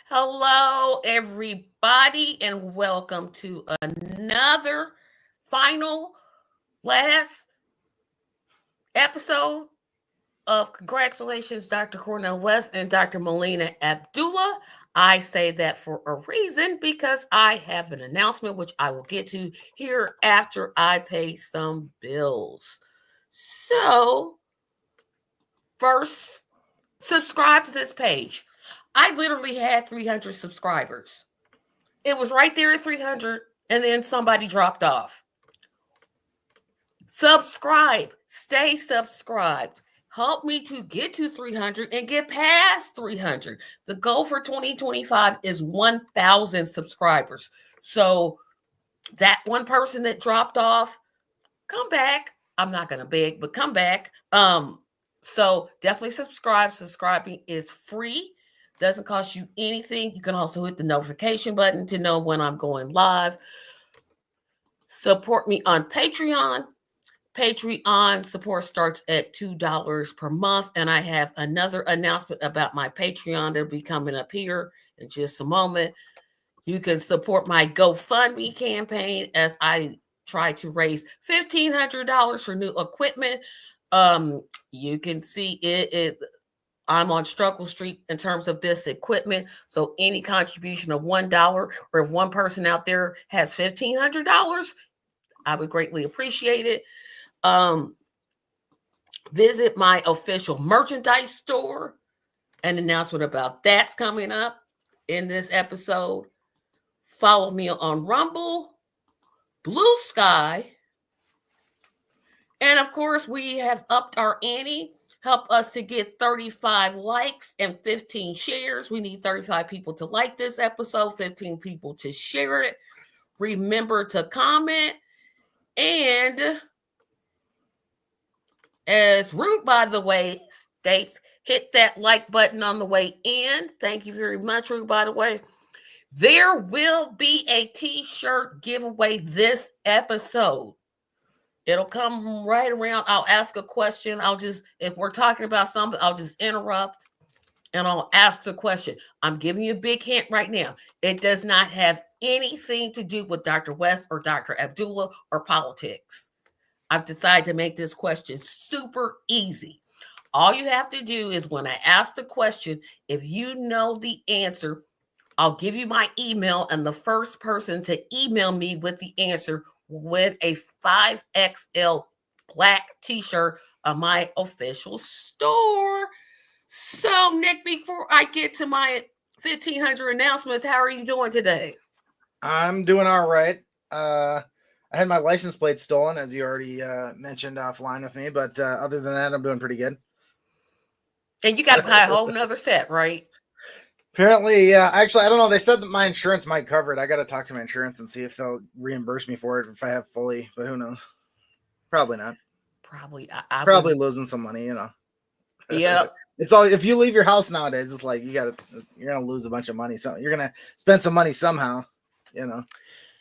Hello, everybody, and welcome to another final last episode of Congratulations, Dr. Cornel West and Dr. Melina Abdullah. I say that for a reason because I have an announcement which I will get to here after I pay some bills. So, first, subscribe to this page. I literally had 300 subscribers. It was right there at 300, and then somebody dropped off. Subscribe. Stay subscribed. Help me to get to 300 and get past 300. The goal for 2025 is 1,000 subscribers. So that one person that dropped off, come back. I'm not going to beg, but come back. So definitely subscribe. Subscribing is free. Doesn't cost you anything. You can also hit the notification button to know when I'm going live. Support me on Patreon. Patreon support starts at $2 per month. And I have another announcement about my Patreon that'll be coming up here in just a moment. You can support my GoFundMe campaign as I try to raise $1,500 for new equipment. You can see it I'm on Struggle Street in terms of this equipment. So any contribution of $1, or if one person out there has $1,500, I would greatly appreciate it. Visit my official merchandise store. An announcement about that's coming up in this episode. Follow me on Rumble, Blue Sky, and of course, we have upped our ante. Help us to get 35 likes and 15 shares. We need 35 people to like this episode, 15 people to share it. Remember to comment. And as Root, by the way, states, hit that like button on the way in. Thank you very much, Root, by the way. There will be a t-shirt giveaway this episode. It'll come right around. I'll ask a question. If we're talking about something, I'll just interrupt and I'll ask the question. I'm giving you a big hint right now. It does not have anything to do with Dr. West or Dr. Abdullah or politics. I've decided to make this question super easy. All you have to do is when I ask the question, if you know the answer, I'll give you my email, and the first person to email me with the answer with a 5XL black t-shirt on my official store. So, Nick, before I get to my 1,500 announcements, how are you doing today? I'm doing all right. I had my license plate stolen, as you already mentioned offline with me, but other than that, I'm doing pretty good. And you got to buy a whole nother set, right? Apparently, yeah. Actually, I don't know. They said that my insurance might cover it. I got to talk to my insurance and see if they'll reimburse me for it if I have fully, but who knows? Probably not. Probably. Probably losing some money, you know. Yeah. It's all, if you leave your house nowadays, it's like you're gonna lose a bunch of money. So you're gonna spend some money somehow, you know.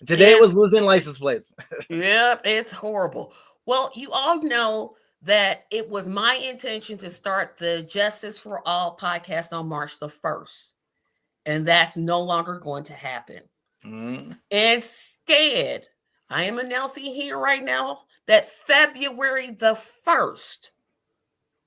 Today it was losing license plates. Yep, it's horrible. Well, you all know that it was my intention to start the Justice for All podcast on March the 1st. And that's no longer going to happen. Instead, I am announcing here right now that February the 1st,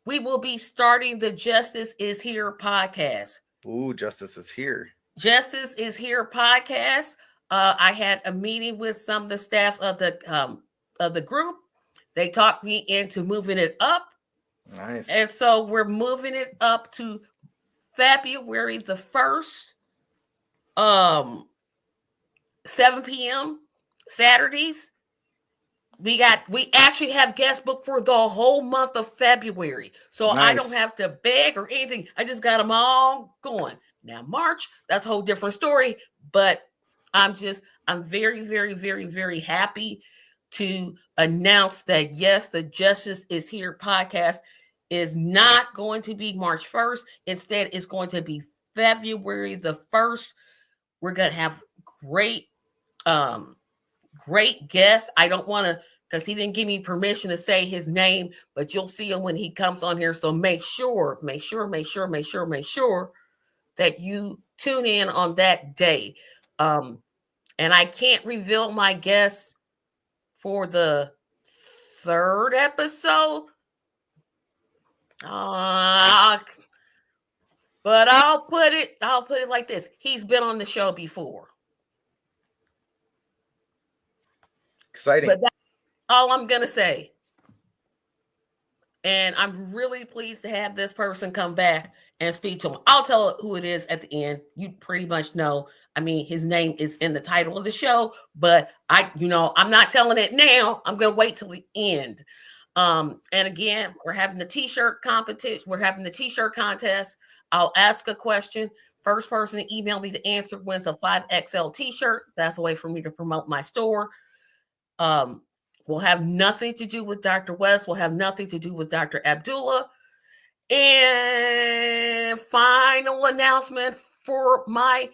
we will be starting the Justice is Here podcast. Ooh, Justice is Here. Justice is Here podcast. I had a meeting with some of the staff of the group. They talked me into moving it up. Nice. And so we're moving it up to February the 1st, 7 p.m. Saturdays. We actually have guest book for the whole month of February. So nice. I don't have to beg or anything. I just got them all going. Now, March, that's a whole different story. But I'm very, very, very, very happy to announce that, yes, the Justice is Here podcast is not going to be March 1st. Instead, it's going to be February the 1st. We're going to have great guests. I don't want to, because he didn't give me permission to say his name, but you'll see him when he comes on here. So make sure that you tune in on that day. And I can't reveal my guests for the 3rd episode. But I'll put it like this. He's been on the show before. Exciting. But that's all I'm going to say. And I'm really pleased to have this person come back and speak to him. I'll tell who it is at the end. You pretty much know. I mean, his name is in the title of the show, but I'm not telling it now. I'm going to wait till the end. And again, we're having the t-shirt competition. We're having the t-shirt contest. I'll ask a question. First person to email me the answer wins a 5XL t-shirt. That's a way for me to promote my store. Will have nothing to do with Dr. West. Will have nothing to do with Dr. Abdullah. And final announcement for my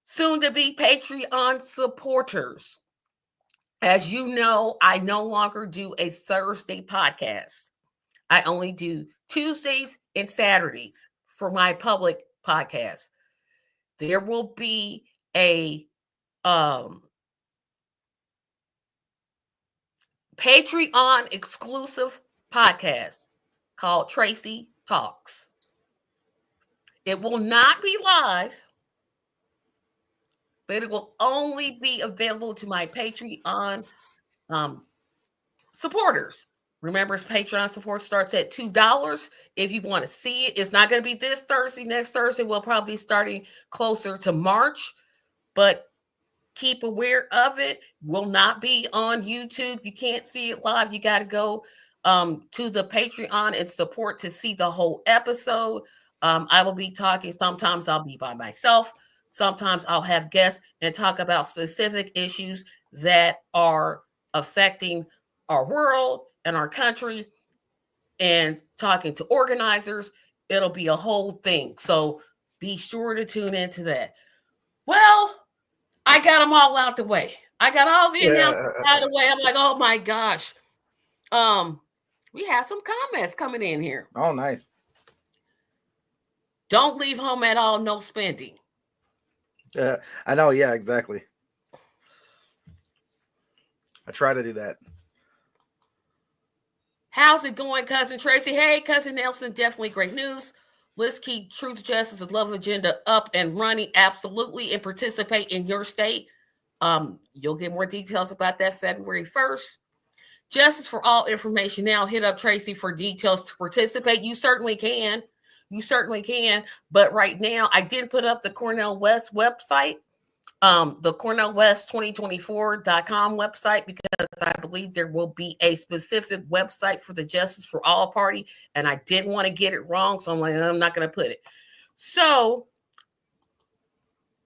soon-to-be Patreon supporters. As you know, I no longer do a Thursday podcast. I only do Tuesdays and Saturdays for my public podcast. There will be a Patreon exclusive podcast called Tracy Talks. It will not be live, but it will only be available to my Patreon supporters. Remember, Patreon support starts at $2. If you want to see it, it's not going to be this Thursday. Next Thursday, we'll probably be starting closer to March, but keep aware of it. Will not be on YouTube. You can't see it live. You got to go to the Patreon and support to see the whole episode. I will be talking. Sometimes I'll be by myself. Sometimes I'll have guests and talk about specific issues that are affecting our world and our country, and talking to organizers. It'll be a whole thing. So be sure to tune into that. Well, I got them all out the way. I got all the announcements out of the way. I'm like, oh my gosh. We have some comments coming in here. Oh, nice. Don't leave home at all, no spending. I know, yeah, exactly. I try to do that. How's it going, Cousin Tracy? Hey, Cousin Nelson, definitely great news. Let's keep truth, justice, and love agenda up and running. Absolutely. And participate in your state. You'll get more details about that February 1st. Justice for all information now. Hit up Tracy for details to participate. You certainly can. But right now, I didn't put up the Cornel West website, the CornelWest2024.com website, because I believe there will be a specific website for the Justice for All party, and I didn't want to get it wrong, so I'm like, I'm not going to put it. So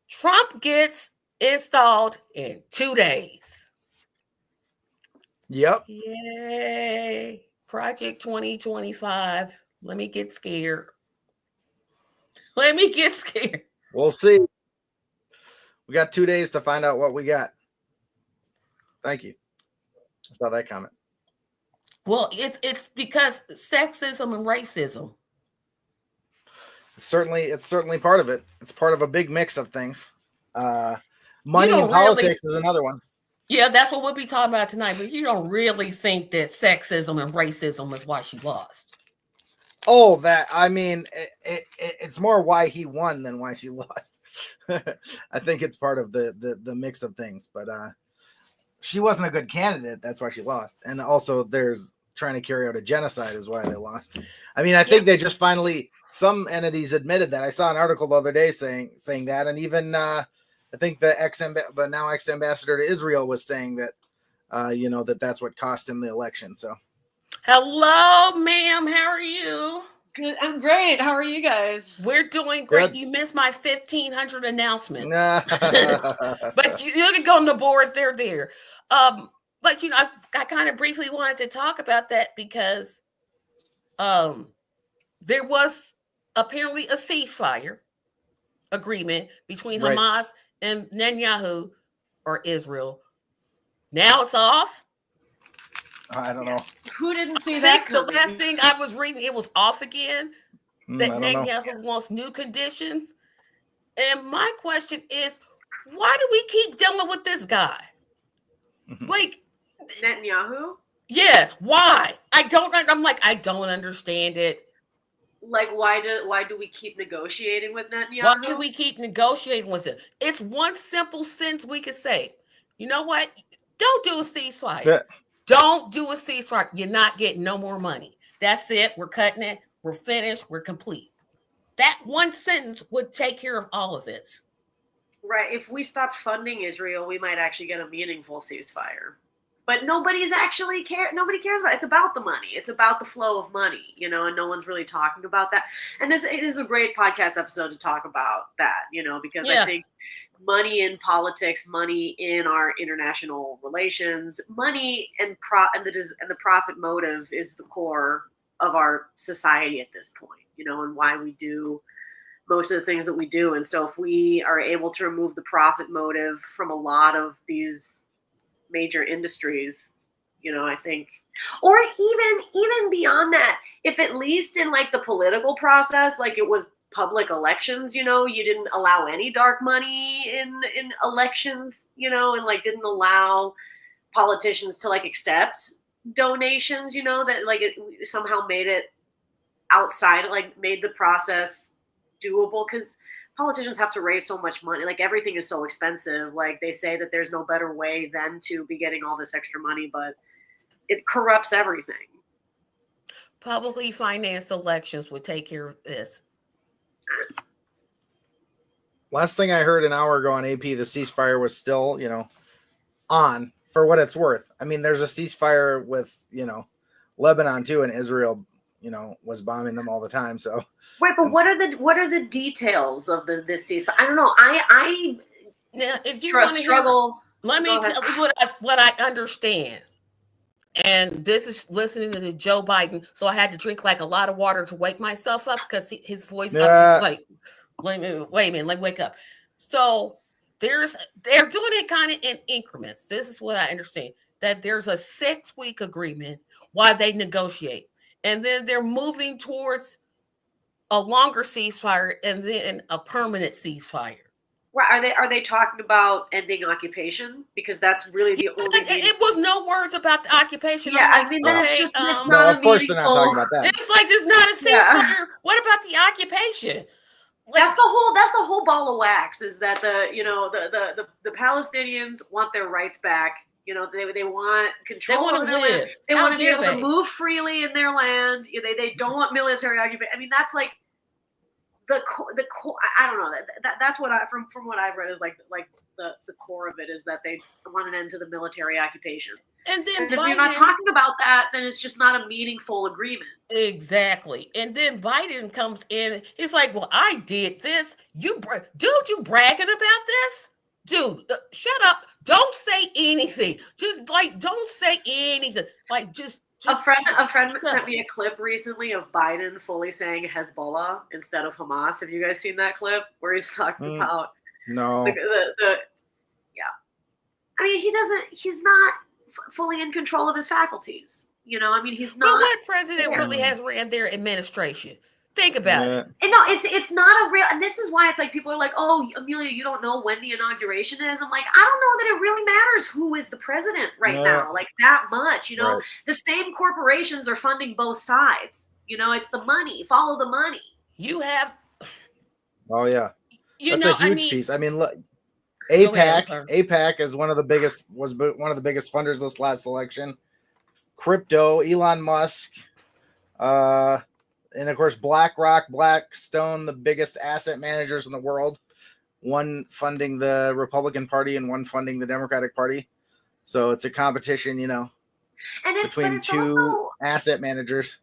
Trump gets installed in 2 days. Yep. Yay. Project 2025. Let me get scared. We'll see. We got 2 days to find out what we got. Thank you. I saw that comment. Well, it's because sexism and racism. It's certainly part of it. It's part of a big mix of things. Money and politics is another one. Yeah, that's what we'll be talking about tonight. But you don't really think that sexism and racism is why she lost? Oh, it's more why he won than why she lost. I think it's part of the mix of things. But she wasn't a good candidate. That's why she lost. And also there's trying to carry out a genocide is why they lost. I mean, I think they just finally, some entities admitted that. I saw an article the other day saying that. And even I think the now ex-ambassador to Israel was saying that, that's what cost him the election. So. Hello, ma'am. How are you? Good. I'm great. How are you guys? We're doing great. Good. You missed my 1,500 announcements. But you can go on the boards. They're there. But, I kind of briefly wanted to talk about that because there was apparently a ceasefire agreement between Hamas and Netanyahu or Israel. Now it's off. I don't know. Who didn't see that? The last thing I was reading, it was off again. That Netanyahu know. wants new conditions. And my question is, why do we keep dealing with this guy? Like, Netanyahu? yes, why? I'm like, I don't understand it. Like, why do we keep negotiating with Netanyahu? Why do we keep negotiating with him? It's one simple sentence we could say. You know what? Don't do a ceasefire. Yeah. Don't do a ceasefire. You're not getting no more money. That's it. We're cutting it. We're finished. We're complete. That one sentence would take care of all of this. Right. If we stop funding Israel, we might actually get a meaningful ceasefire. But nobody cares about it. It's about the money. It's about the flow of money, and no one's really talking about that. And this is a great podcast episode to talk about that, because I think money in politics, money in our international relations, money and the profit motive is the core of our society at this point, and why we do most of the things that we do. And so if we are able to remove the profit motive from a lot of these major industries, I think, or even beyond that, if at least in like the political process, like it was public elections, you didn't allow any dark money in elections, and like didn't allow politicians to like accept donations, that like it somehow made it outside, like made the process doable, because politicians have to raise so much money. Like everything is so expensive. Like they say that there's no better way than to be getting all this extra money, but it corrupts everything. Publicly financed elections would take care of this. Last thing I heard an hour ago on AP, the ceasefire was still, on, for what it's worth. I mean, there's a ceasefire with, Lebanon too, and Israel, was bombing them all the time. So right, but what are the details of this ceasefire? I don't know. I now, if you struggle. Let me tell you what I understand. And this is listening to Joe Biden, so I had to drink like a lot of water to wake myself up because his voice. I was like, wait a minute, like wake up. So they're doing it kind of in increments. This is what I understand, that there's a 6-week agreement while they negotiate. And then they're moving towards a longer ceasefire and then a permanent ceasefire. Right. Are they talking about ending occupation? Because that's really the only. It was no words about the occupation. Yeah, I mean, then it's just it's no, not. Of course, they're not talking about that. It's like it's not a ceasefire. Yeah. What about the occupation? Like, that's the whole ball of wax. Is that the Palestinians want their rights back. They want control over their land. They want to be able to move freely in their land. They don't want military occupation. I mean, that's like the core. I don't know. That's what from what I've read is like the core of it is that they want an end to the military occupation. And if you're not talking about that, then it's just not a meaningful agreement. Exactly. And then Biden comes in. He's like, "Well, I did this. You bragging about this?" Dude, shut up. Don't say anything. Just like, don't say anything. Like, just a friend sent me a clip recently of Biden fully saying Hezbollah instead of Hamas. Have you guys seen that clip where he's talking about no yeah. I mean, he's not fully in control of his faculties. I mean, he's not. But what president really has ran their administration? Think about it. And no, it's not a real, and this is why it's like people are like, "Oh, Amelia, you don't know when the inauguration is." I'm like, I don't know that it really matters who is the president right now, like that much. Right. The same corporations are funding both sides. It's the money. Follow the money. You have. Oh yeah, that's a huge piece. I mean, look, APAC is one of the biggest funders this last election. Crypto, Elon Musk, and of course, BlackRock, Blackstone, the biggest asset managers in the world, one funding the Republican Party and one funding the Democratic Party. So it's a competition, between two asset managers.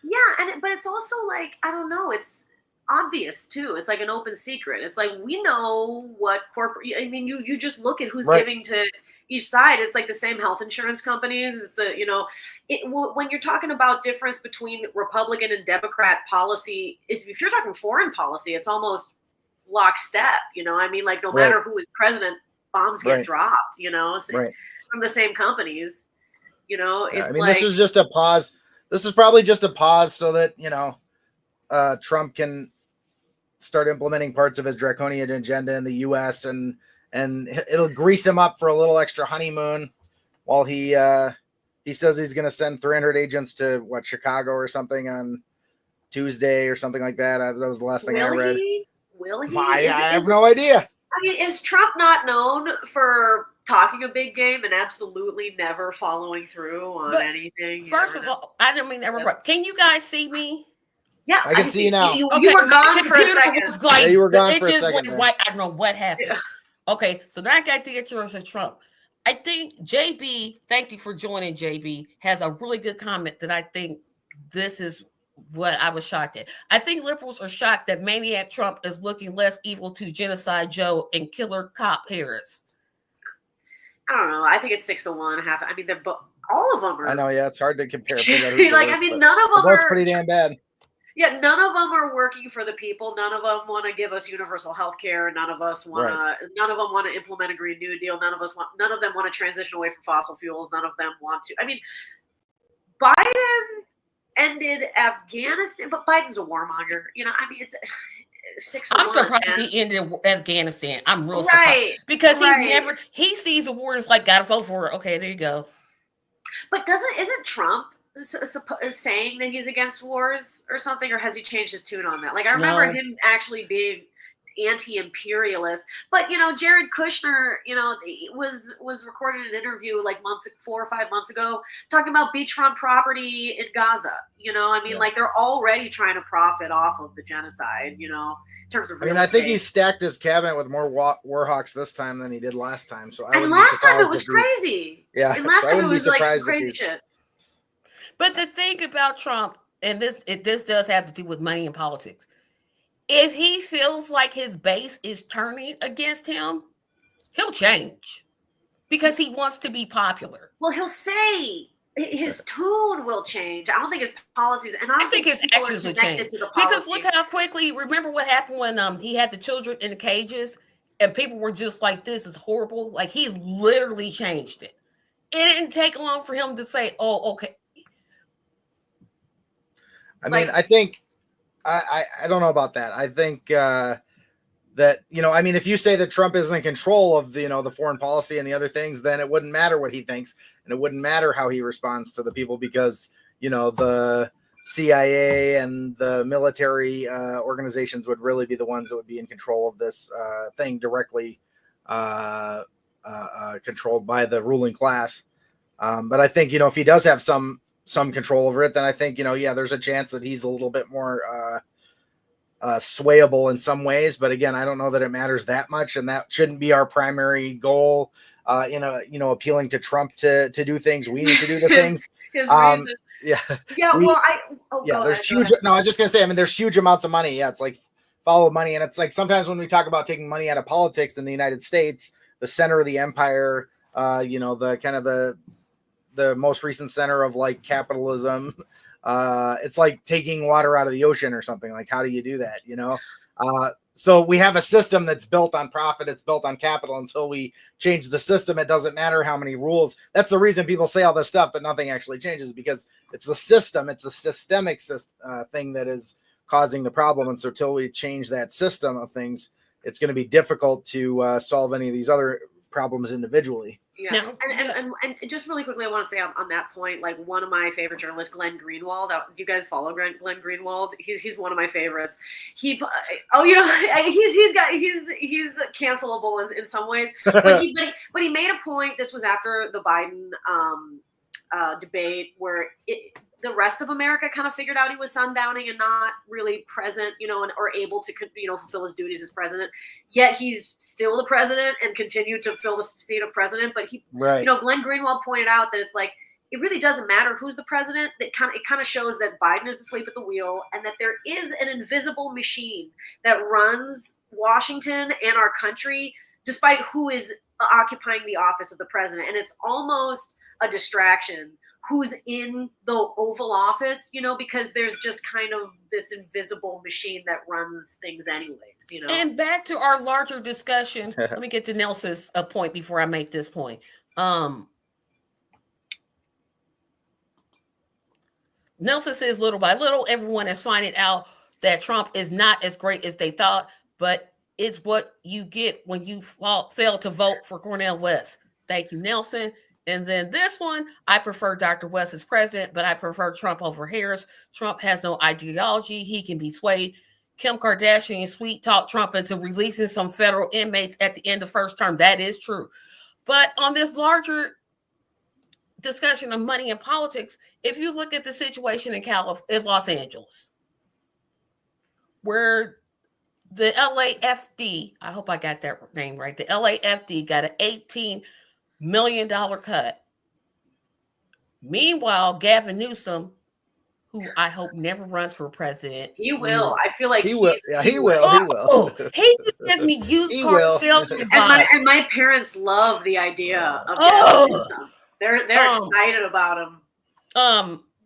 Yeah, but it's also like, I don't know, it's obvious too. It's like an open secret. It's like, we know what corporate. I mean, you just look at who's giving to each side. It's like the same health insurance companies. It's when you're talking about difference between Republican and Democrat policy, if you're talking foreign policy, it's almost lockstep. I mean, like no matter who is president, bombs get dropped. From the same companies. It's I mean, this is just a pause. This is probably just a pause so that Trump can start implementing parts of his draconian agenda in the U.S. and it'll grease him up for a little extra honeymoon while he says he's going to send 300 agents to Chicago or something on Tuesday or something like that. That was the last thing I read. Will he? I have no idea. I mean, is Trump not known for talking a big game and absolutely never following through on anything? First of all, I didn't mean to interrupt. Can you guys see me? Yeah, I can see you now. You were gone for a second. Yeah, you were gone for a second. I don't know what happened. Yeah. Okay, so now I got to get yours of Trump. I think JB, thank you for joining, JB, has a really good comment that I think this is what I was shocked at. I think liberals are shocked that Maniac Trump is looking less evil to Genocide Joe and Killer Cop Harris. I don't know. I think it's 6-1. Half. I mean, they're all of them are. I know. Yeah, it's hard to compare. Like, I mean, none of them are pretty damn bad. Yeah, none of them are working for the people. None of them want to give us universal health care. None of us want to. Right. None of them want to implement a Green New Deal. None of them want to transition away from fossil fuels. None of them want to. I mean, Biden ended Afghanistan, but Biden's a warmonger. You know, I mean, 6-1. I'm surprised he ended Afghanistan. I'm real surprised because he sees the war as like, gotta vote for it. Okay, there you go. But isn't Trump saying that he's against wars or something, or has he changed his tune on that? Like, I remember him actually being anti-imperialist, but Jared Kushner, was recorded an interview like 4 or 5 months ago talking about beachfront property in Gaza. I mean, like, they're already trying to profit off of the genocide. In terms of real estate. I think he stacked his cabinet with more war hawks this time than he did last time. So last time it was crazy. Yeah, and last time it was like some crazy shit. But the thing about Trump, and this does have to do with money and politics, if he feels like his base is turning against him, he'll change because he wants to be popular. Well, he'll say his tune will change. I don't think his policies, and I think his actions will change. Because look how quickly, remember what happened when he had the children in the cages and people were just like, this is horrible. Like, he literally changed it. It didn't take long for him to say, oh, okay. I mean, I think I don't know about that. I think that, I mean, if you say that Trump isn't in control of the foreign policy and the other things, then it wouldn't matter what he thinks and it wouldn't matter how he responds to the people because, the CIA and the military organizations would really be the ones that would be in control of this thing directly controlled by the ruling class. But I think, if he does have some control over it, then I think, there's a chance that he's a little bit more swayable in some ways. But again, I don't know that it matters that much. And that shouldn't be our primary goal appealing to Trump to do things. We need to do the things. His reason. Yeah. Yeah. There's huge. No, I was just going to say, I mean, there's huge amounts of money. Yeah. It's like follow money. And it's like sometimes when we talk about taking money out of politics in the United States, the center of the empire, the kind of the most recent center of like capitalism. It's like taking water out of the ocean or something. Like, how do you do that? So we have a system that's built on profit. It's built on capital. Until we change the system, it doesn't matter how many rules. That's the reason people say all this stuff, but nothing actually changes because it's the system. It's a systemic thing that is causing the problem. And so until we change that system of things, it's going to be difficult to solve any of these other problems individually. Yeah, no. And just really quickly, I want to say on that point, like one of my favorite journalists, Glenn Greenwald. Do you guys follow Glenn Greenwald? He's one of my favorites. He's cancelable in some ways, but he made a point. This was after the Biden debate where the rest of America kind of figured out he was sundowning and not really present, or able to, fulfill his duties as president. Yet he's still the president and continued to fill the seat of president. But Glenn Greenwald pointed out that it's like, it really doesn't matter who's the president. It kind of shows that Biden is asleep at the wheel and that there is an invisible machine that runs Washington and our country, despite who is occupying the office of the president. And it's almost a distraction who's in the Oval Office, because there's just kind of this invisible machine that runs things anyways, And back to our larger discussion, let me get to Nelson's point before I make this point. Nelson says, little by little, everyone is finding out that Trump is not as great as they thought, but it's what you get when you fail to vote for Cornel West. Thank you, Nelson. And then this one, I prefer Dr. West as president, but I prefer Trump over Harris. Trump has no ideology. He can be swayed. Kim Kardashian sweet talk Trump into releasing some federal inmates at the end of first term. That is true. But on this larger discussion of money and politics, if you look at the situation in Los Angeles, where the LAFD, I hope I got that name right, the LAFD got an $18 million cut. Meanwhile, Gavin Newsom, who I hope never runs for president. He will. I feel like he will. Yeah, he will. Oh, He will. He just gives me used car salesman vibes. And my parents love the idea of Gavin Newsom. They're excited about him.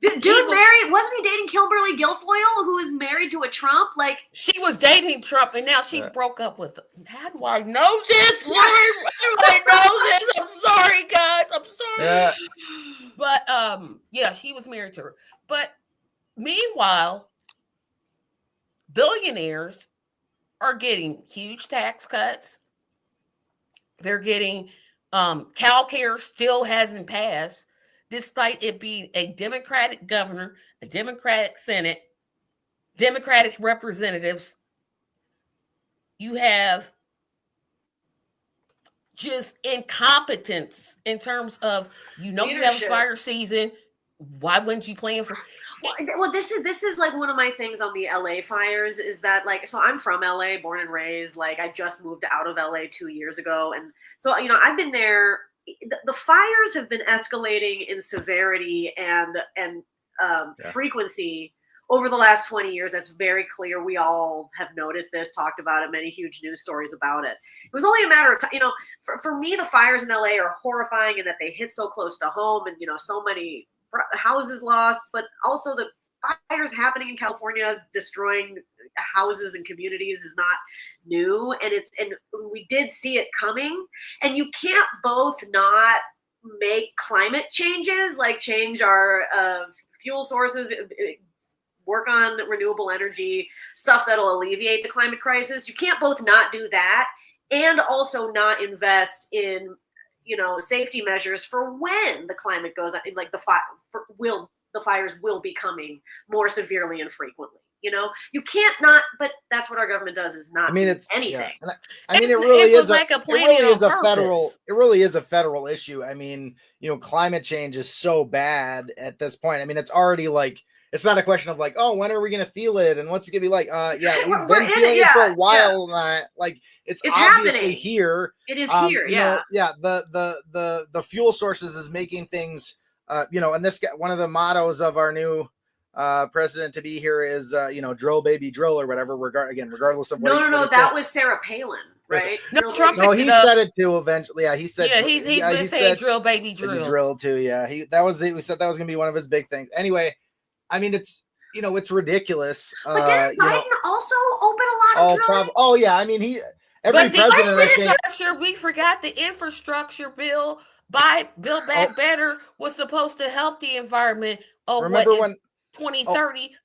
Dude married, wasn't he dating Kimberly Guilfoyle, who is married to a Trump? Like, she was dating Trump, and now she's broke up with him. How do I know this? Why do I know this? I'm sorry, guys. I'm sorry. Yeah. But yeah, she was married to her. But meanwhile, billionaires are getting huge tax cuts. They're getting CalCare still hasn't passed, despite it being a Democratic governor, a Democratic Senate, Democratic representatives. You have just incompetence in terms of, you have a fire season. Why wouldn't you plan for? Well, this is like one of my things on the LA fires is that, like, so I'm from LA, born and raised. Like, I just moved out of LA 2 years ago, and so I've been there. The fires have been escalating in severity and frequency over the last 20 years. That's very clear. We all have noticed this, talked about it, many huge news stories about it. It was only a matter of time. For me, the fires in LA are horrifying in that they hit so close to home, and so many houses lost, but also the fires happening in California, destroying houses and communities, is not new. And we did see it coming. And you can't both not make climate changes, like change our fuel sources, work on renewable energy, stuff that'll alleviate the climate crisis. You can't both not do that and also not invest in safety measures for when the climate goes on, like the fires will be coming more severely and frequently. You can't not, but that's what our government does, is not it's anything. Yeah. It really is like it really is a federal issue. Climate change is so bad at this point. It's already like, it's not a question of like, oh, when are we going to feel it? And what's it going to be like? We've been feeling it for a while. It's obviously happening. Here. It is here. The fuel sources is making things, and this one of the mottos of our new president to be here is, drill, baby, drill, or whatever, regardless of what. No, that was Sarah Palin, right? Trump. No, he said it too eventually. Yeah, he said. Yeah, he's been saying drill, baby, drill. Drill too. Yeah, we said that was going to be one of his big things. Anyway. It's it's ridiculous. But didn't Biden also open a lot of drilling? Every president. Infrastructure, we forgot the infrastructure bill by Build Back Better was supposed to help the environment. Remember when 2030?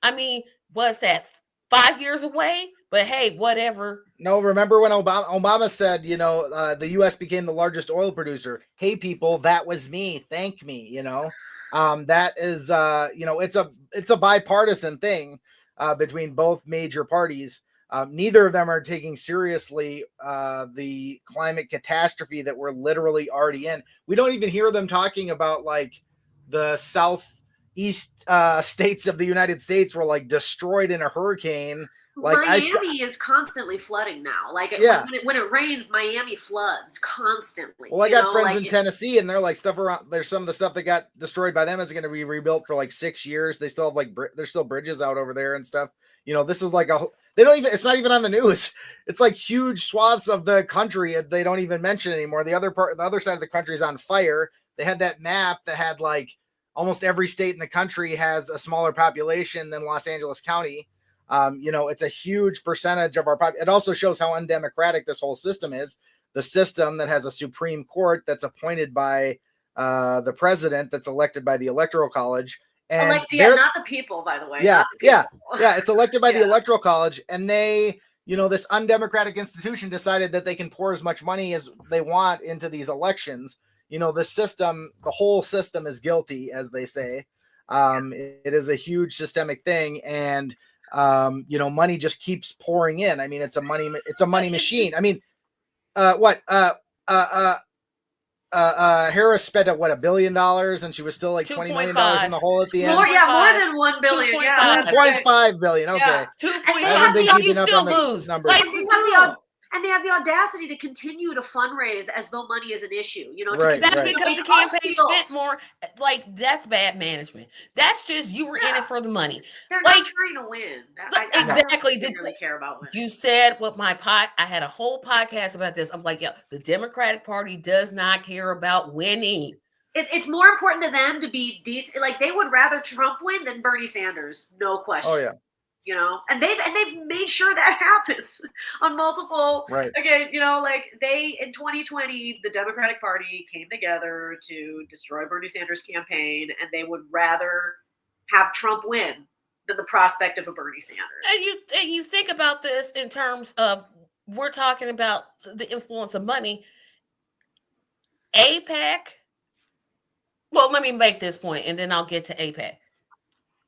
Was that 5 years away? But hey, whatever. No, remember when Obama said, the U.S. became the largest oil producer. Hey, people, that was me. Thank me. That is, it's a bipartisan thing between both major parties. Neither of them are taking seriously the climate catastrophe that we're literally already in. We don't even hear them talking about like the southeast states of the United States were like destroyed in a hurricane. Like Miami is constantly flooding now. Like when it rains, Miami floods constantly. Well, I got friends in Tennessee, and they're like stuff around. There's some of the stuff that got destroyed by them is going to be rebuilt for like 6 years. They still have there's still bridges out over there and stuff. This is like they don't even. It's not even on the news. It's like huge swaths of the country they don't even mention anymore. The other side of the country is on fire. They had that map that had like almost every state in the country has a smaller population than Los Angeles County. It's a huge percentage of our population. It also shows how undemocratic this whole system is. The system that has a Supreme Court that's appointed by the president, that's elected by the Electoral College, And not the people, by the way. Yeah, not the yeah, people. yeah. It's elected by the Yeah. Electoral College, and they, this undemocratic institution decided that they can pour as much money as they want into these elections. The whole system is guilty, as they say. It is a huge systemic thing, and money just keeps pouring in. I mean, it's a money machine. I mean, Harris spent $1 billion, and she was still like $20 million in the hole at the end. More than 1 billion. 2.5. Yeah, 2.5 billion. Okay. Yeah. 2.5. I haven't been keeping up on the lose. numbers. Like, and they have the audacity to continue to fundraise as though money is an issue. Right, that's right. because the campaign spent more. Like, that's bad management. That's just you were in it for the money. They're Like, not trying to win. Exactly. They really care about winning. You said what I had a whole podcast about this. I'm like, yeah, the Democratic Party does not care about winning. It's more important to them to be decent. Like, they would rather Trump win than Bernie Sanders, no question. Oh yeah. And they've made sure that happens on multiple. Right. Again, they in 2020, the Democratic Party came together to destroy Bernie Sanders' campaign, and they would rather have Trump win than the prospect of a Bernie Sanders. And you think about this in terms of, we're talking about the influence of money. AIPAC. Well, let me make this point, and then I'll get to AIPAC.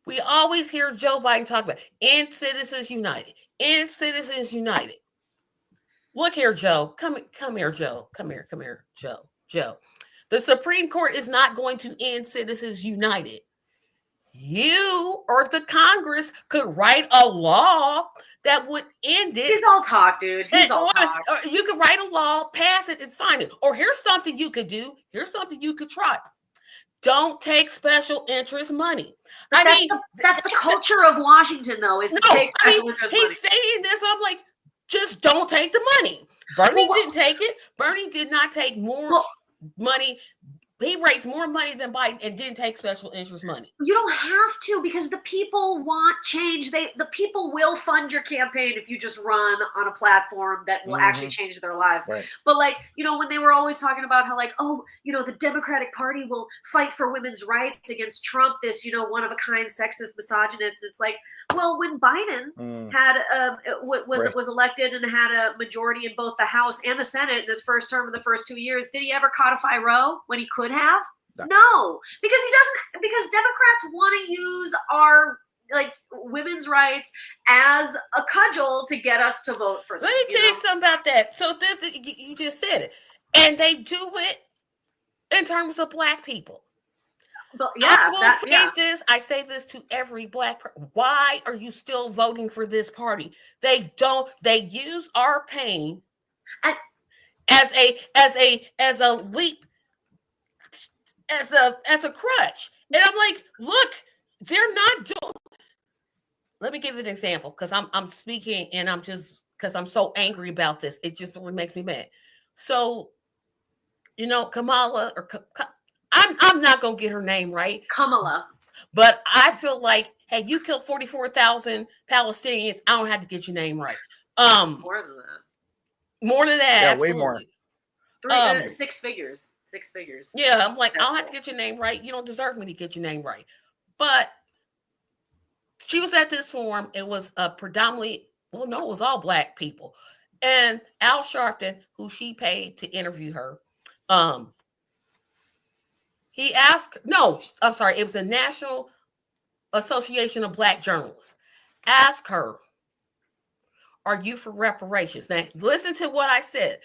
We always hear Joe Biden talk about End Citizens United. End Citizens United. Look here, Joe. Come here, Joe. Come here, Joe. Joe. The Supreme Court is not going to end Citizens United. You or the Congress could write a law that would end it. He's all talk, dude. He's all talk. Or you could write a law, pass it, and sign it. Or here's something you could do. Here's something you could try. Don't take special interest money. That's the culture of Washington, though, is to take special interest money. He's saying this. I'm like, just don't take the money. Bernie didn't take it. Bernie did not take more money. He raised more money than Biden and didn't take special interest money. You don't have to, because the people want change. The people will fund your campaign if you just run on a platform that will actually change their lives. Right. But when they were always talking about how the Democratic Party will fight for women's rights against Trump, this, one of a kind, sexist, misogynist. It's like, well, when Biden had was elected and had a majority in both the House and the Senate in his first term in the first 2 years, did he ever codify Roe when he could have? No, because he doesn't. Because Democrats want to use our women's rights as a cudgel to get us to vote for them. Let me tell you something about that. So you just said it, and they do it in terms of Black people. But I say this to every Black person. Why are you still voting for this party? They use our pain as a leap, as a crutch. And I'm like, look, they're not doing. Let me give you an example, because I'm speaking and I'm just, because I'm so angry about this. It just really makes me mad. So, Kamala, or I'm not going to get her name right. Kamala. But I feel like, hey, you killed 44,000 Palestinians. I don't have to get your name right. More than that. More than that. Yeah, absolutely. way more. 6 figures. 6 figures. Yeah, I'm like, I don't have to get your name right. You don't deserve me to get your name right. But she was at this forum. It was predominantly, it was all Black people. And Al Sharpton, who she paid to interview her, he asked, it was a National Association of Black Journalists. Ask her, are you for reparations? Now, listen to what I said.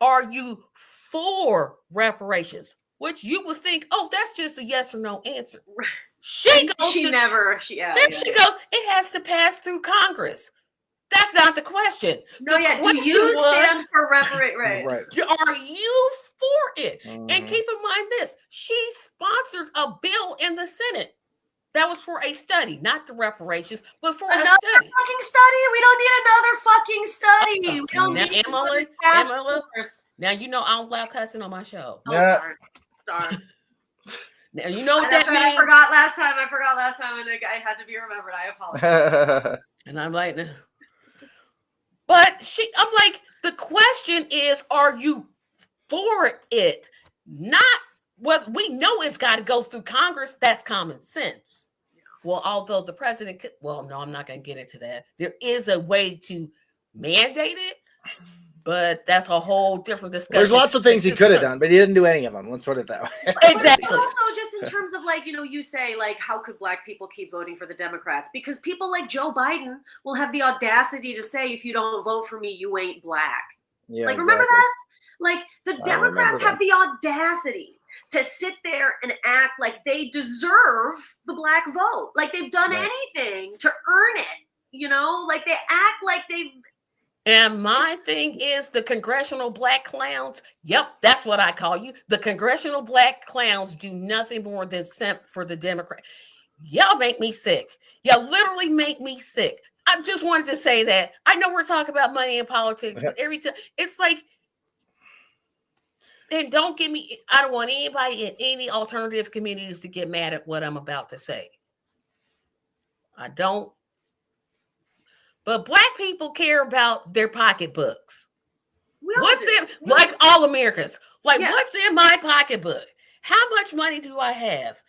Are you for reparations? Which you would think, that's just a yes or no answer. She goes, she goes, it has to pass through Congress. That's not the question. No, do you stand for reparations? Right. Are you for it? And keep in mind this, she sponsored a bill in the Senate that was for a study, not the reparations, but for another a study. Fucking study? We don't need another fucking study. We don't need Emily, now you know I don't allow cussing on my show. Sorry. Now you know what that means. I forgot last time, and I had to be remembered. I apologize. And I'm like, but I'm like, the question is, are you for it? Not what we know it's got to go through Congress. That's common sense. Well, although the president could, well, no, I'm not going to get into that. There is a way to mandate it, but that's a whole different discussion. There's lots of things he could have done, but he didn't do any of them. Let's put it that way. Exactly. But also, just in terms of like, you say like, how could black people keep voting for the Democrats? Because people like Joe Biden will have the audacity to say, if you don't vote for me, you ain't black. Yeah, like, remember exactly. that? Like, the Democrats have that. the audacity to sit there and act like they deserve the black vote. Like they've done anything to earn it, like they act like they've. And my thing is the congressional black clowns. Yep, that's what I call you. The congressional black clowns do nothing more than simp for the Democrat. Y'all make me sick. Y'all literally make me sick. I just wanted to say that. I know we're talking about money and politics, but every time it's like, and don't get me, I don't want anybody in any alternative communities to get mad at what I'm about to say. I don't. But black people care about their pocketbooks. What's in, like all Americans, like what's in my pocketbook? How much money do I have?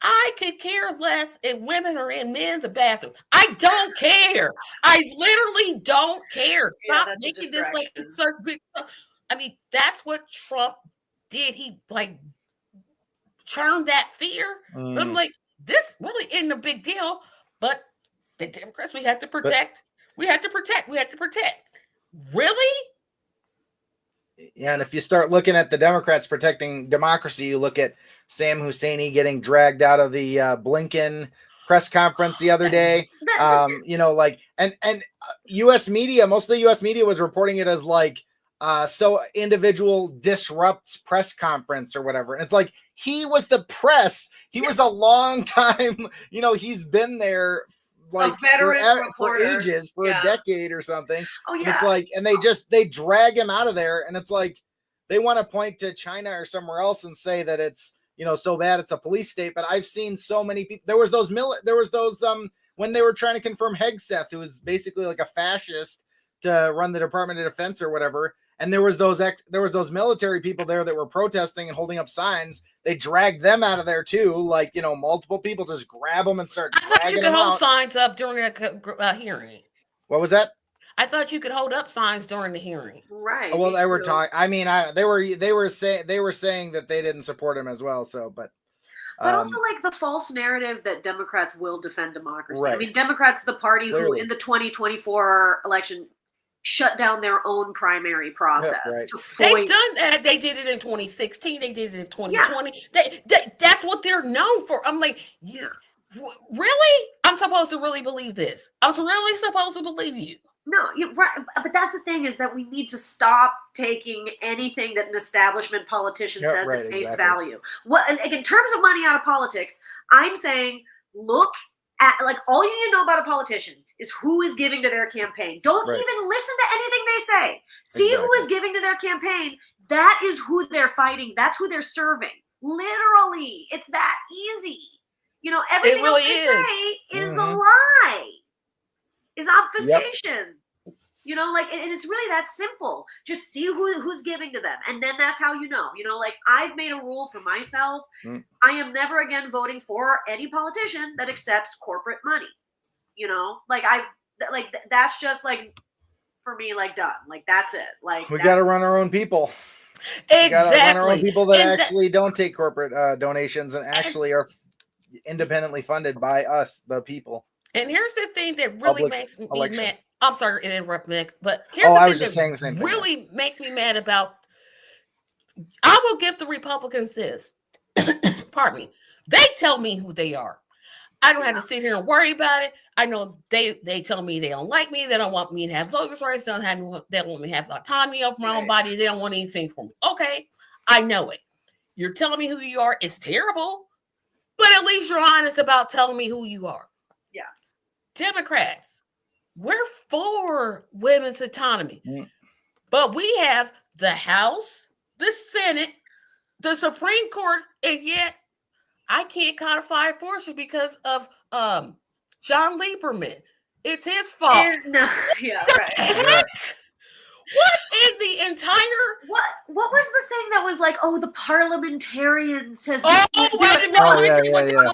I could care less if women are in men's bathroom. I don't care. I literally don't care. Stop making this like such big stuff. I mean, that's what Trump did. He like churned that fear. But I'm like, this really isn't a big deal. But the Democrats, we have to protect. We have to protect. Really? Yeah, and if you start looking at the Democrats protecting democracy, you look at Sam Husseini getting dragged out of the Blinken press conference the other day. And U.S. media, most of the U.S. media was reporting it as like, so individual disrupts press conference or whatever. And it's like, he was the press. He was a long time, he's been there like for ages, for a decade or something. Oh yeah. And it's like, and they drag him out of there, and it's like they want to point to China or somewhere else and say that it's so bad it's a police state. But I've seen so many people. There was those when they were trying to confirm Hegseth, who was basically like a fascist, to run the Department of Defense or whatever. And there was those military people there that were protesting and holding up signs. They dragged them out of there too. Like, multiple people just grab them and start dragging them out. I thought you could hold signs up during a hearing. What was that? I thought you could hold up signs during the hearing. Right. Well, they were talking. I mean, they were saying that they didn't support him as well. So, but also like the false narrative that Democrats will defend democracy. Right. I mean, Democrats, the party who in the 2024 election shut down their own primary process. To They've done that. They did it in 2016. They did it in 2020. Yeah. That's what they're known for. I'm like, really? I'm supposed to really believe this? I'm really supposed to believe you? No, you're right. But that's the thing, is that we need to stop taking anything that an establishment politician says at face value. In terms of money out of politics, I'm saying, look at, like, all you need to know about a politician is who is giving to their campaign. Don't even listen to anything they say. See who is giving to their campaign. That is who they're fighting. That's who they're serving. Literally. It's that easy. Everything else they say is a lie. Is obfuscation. And it's really that simple. Just see who's giving to them. And then that's how you know. Like, I've made a rule for myself. I am never again voting for any politician that accepts corporate money. That's just like, for me, like, done. Like, that's it. Like, we got to run our own people. Exactly. We got to run our own people that actually don't take corporate donations and actually are independently funded by us, the people. And here's the thing that really makes me mad. I'm sorry to interrupt, Nick, but here's the thing that really makes me mad about. I will give the Republicans this. Pardon me. They tell me who they are. I don't have to sit here and worry about it. I know they tell me they don't like me. They don't want me to have voters' rights. They don't want me to have autonomy of my own body. They don't want anything from me. Okay, I know it. You're telling me who you are. It's terrible, but at least you're honest about telling me who you are. Yeah. Democrats, we're for women's autonomy, but we have the House, the Senate, the Supreme Court, and yet I can't codify abortion because of John Lieberman. It's his fault. Right. What in the entire? What was the thing that was like, oh, the parliamentarian says Oh, we can't do wait a it? minute. Oh, Let me yeah, see what yeah,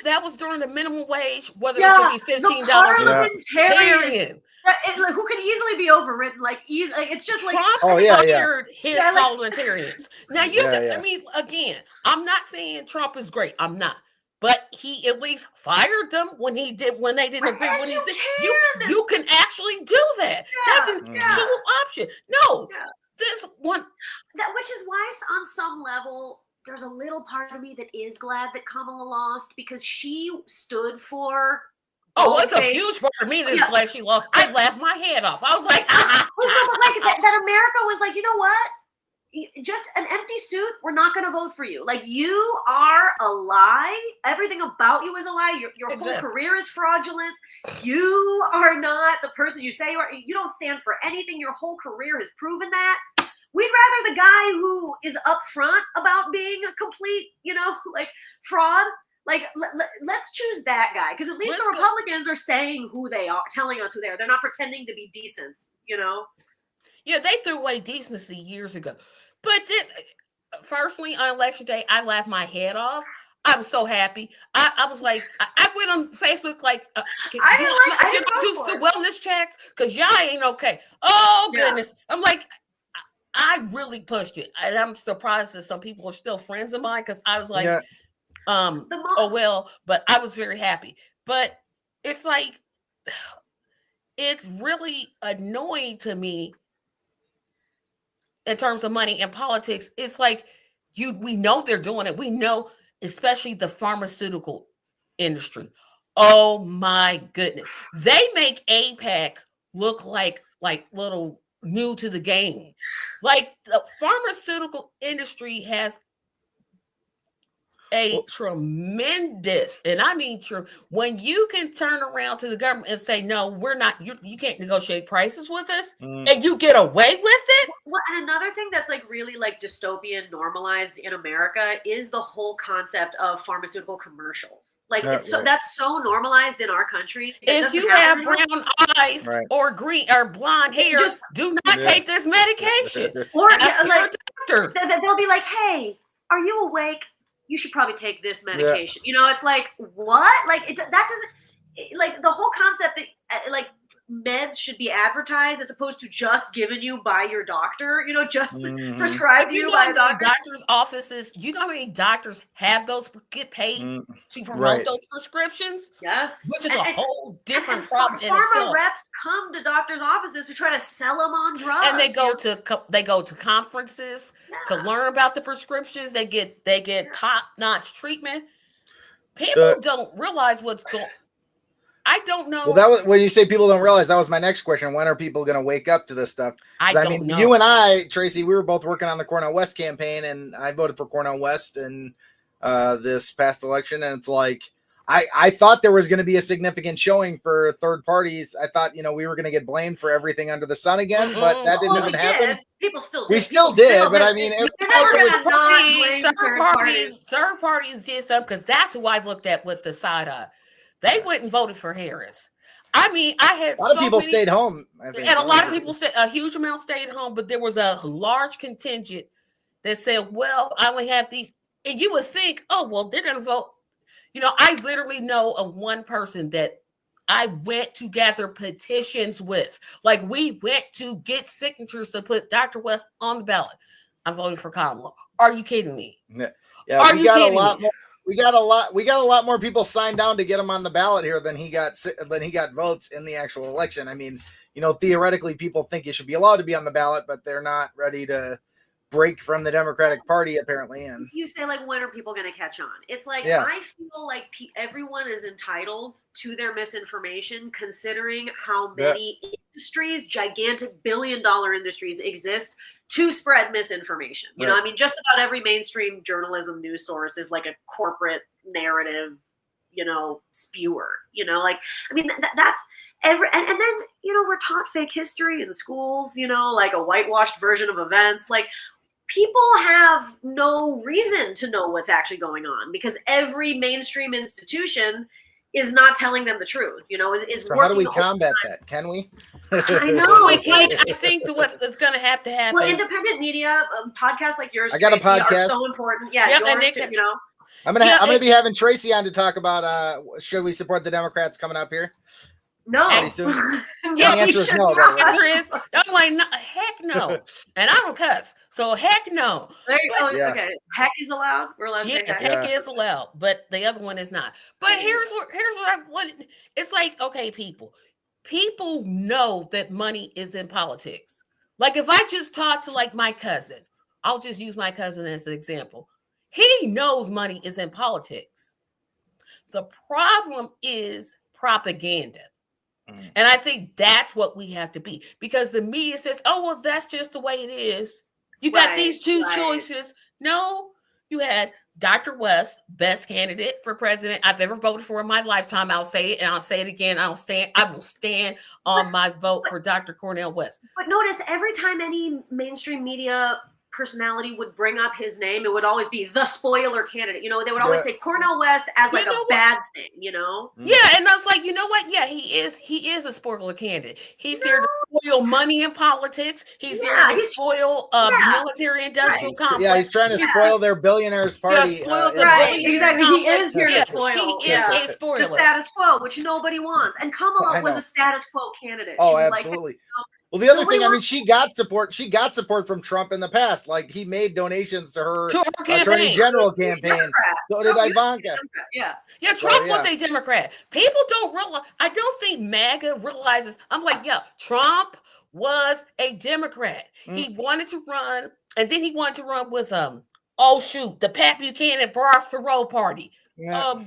that was during the minimum wage, whether Yeah, it should be the $15. parliamentarian. Who can easily be overridden, like it's just like Trump Oh, yeah, yeah. fired his Yeah, like- parliamentarians. Now Yeah. I mean, again, I'm not saying Trump is great. I'm not, but he at least fired them when they didn't agree. Yes, When he you said can. you can actually do that. Yeah, That's an actual option. No, Yeah. this one. Which is why, on some level, there's a little part of me that is glad that Kamala lost because she stood for. Oh, it's a boldface. huge part of me that's Yeah. glad she lost. I laughed my head off. I was like, Well, no, but like that America was like, you know what? Just an empty suit. We're not going to vote for you. Like you are a lie. Everything about you is a lie. Your whole Exactly. career is fraudulent. You are not the person you say you are. You don't stand for anything. Your whole career has proven that. We'd rather the guy who is upfront about being a complete, like fraud. Like, let's choose that guy because at least the Republicans are saying who they are, telling us who they are. They're not pretending to be decent, Yeah, they threw away decency years ago. But personally, on election day, I laughed my head off. I was so happy. I was like, I went on Facebook like, I didn't do vote the for it. wellness checks because y'all ain't okay. Oh Yeah. goodness, I'm like, I really pushed it, and I'm surprised that some people are still friends of mine because I was like, Yeah. oh well, but I was very happy. But it's like, it's really annoying to me in terms of money and politics. It's like we know they're doing it. We know, especially the pharmaceutical industry. Oh my goodness. They make APAC look like little new to the game. Like the pharmaceutical industry has a tremendous, and I mean when you can turn around to the government and say, no, we're not, you can't negotiate prices with us, and you get away with it. Well, and another thing that's like really like dystopian normalized in America is the whole concept of pharmaceutical commercials. Like that's so normalized in our country. If you have brown eyes or green or blonde hair, do not take this medication. Or like, doctor. They'll be like, hey, are you awake? You should probably take this medication. It's like, what? Like that doesn't, like the whole concept that like meds should be advertised as opposed to just given you by your doctor, just prescribed to you by a doctor. Doctors' offices, you know how many doctors have those, get paid to promote those prescriptions? Yes. Which is a whole different problem. Pharma reps come to doctors' offices to try to sell them on drugs. And they go to conferences to learn about the prescriptions. They get top-notch treatment. People don't realize what's going on. I don't know. Well, that was when you say people don't realize. That was my next question. When are people going to wake up to this stuff? I mean, know. You and I, Tracy, we were both working on the Cornel West campaign, and I voted for Cornel West in this past election. And it's like I thought there was going to be a significant showing for third parties. I thought we were going to get blamed for everything under the sun again, but that didn't even happen. People still did. We still did, but I mean, third parties did something because that's who I looked at with the side eye. They went and voted for Harris. I mean, I had a lot of people stayed home. I think. And a lot of people said a huge amount stayed home, but there was a large contingent that said, well, I only have these. And you would think, oh, well, they're going to vote. I literally know of one person that I went to gather petitions with. Like, we went to get signatures to put Dr. West on the ballot. I'm voting for Kamala. Are you kidding me? Yeah, Are you kidding me? We got a lot more people signed down to get him on the ballot here than he got votes in the actual election. I mean, theoretically, people think you should be allowed to be on the ballot, but they're not ready to break from the Democratic Party, apparently. And you say, like, when are people going to catch on? It's like, yeah. I feel like everyone is entitled to their misinformation, considering how many industries, gigantic billion-dollar industries exist to spread misinformation. You know, I mean, just about every mainstream journalism news source is like a corporate narrative, spewer, like, I mean, that's and then, we're taught fake history in schools, like a whitewashed version of events. Like, people have no reason to know what's actually going on because every mainstream institution is not telling them the truth, you know, is So how do we working combat that? Can we? I know. No, we can't. I think that what is going to happen. Well, independent media, podcasts like yours, I got a Tracy, podcast. are so important. Yeah, Yep, and yours they too, you know. I'm gonna be having Tracy on to talk about should we support the Democrats coming up here No. pretty soon. Yeah, the answer is should no, not. by the way. answer is, I'm like, no, heck no. And I don't cuss. So heck no. There you go. Yeah. Okay. Heck is allowed. We're allowed to say Yes, heck. heck is allowed, but the other one is not. But here's what I want. It's like, okay, people know that money is in politics. Like if I just talk to like my cousin, I'll just use my cousin as an example. He knows money is in politics. The problem is propaganda. And I think that's what we have to be, because the media says, oh, well, that's just the way it is. You got these two choices. No, you had Dr. West, best candidate for president I've ever voted for in my lifetime. I'll say it and I'll say it again. I will stand on my vote for Dr. Cornel West. But notice every time any mainstream media personality would bring up his name, it would always be the spoiler candidate. You know, they would always say Cornel West as like a bad thing, you know? Yeah, and I was like, you know what? Yeah, he is a spoiler candidate. He's there to spoil money in politics. He's there to spoil military industrial complex. Yeah, he's trying to spoil their billionaires party. Exactly. He is here to spoil. He is a spoiler. The status quo, which nobody wants. And Kamala was a status quo candidate. Oh, absolutely. Well, the other thing, I mean, she got support from Trump in the past. Like he made donations to her attorney general campaign. So did Ivanka. Yeah, Trump was a Democrat. People don't realize. I don't think MAGA realizes. I'm like, yeah, Trump was a Democrat. He wanted to run, and then he wanted to run with the Pat Buchanan Ross Perot party. Yeah.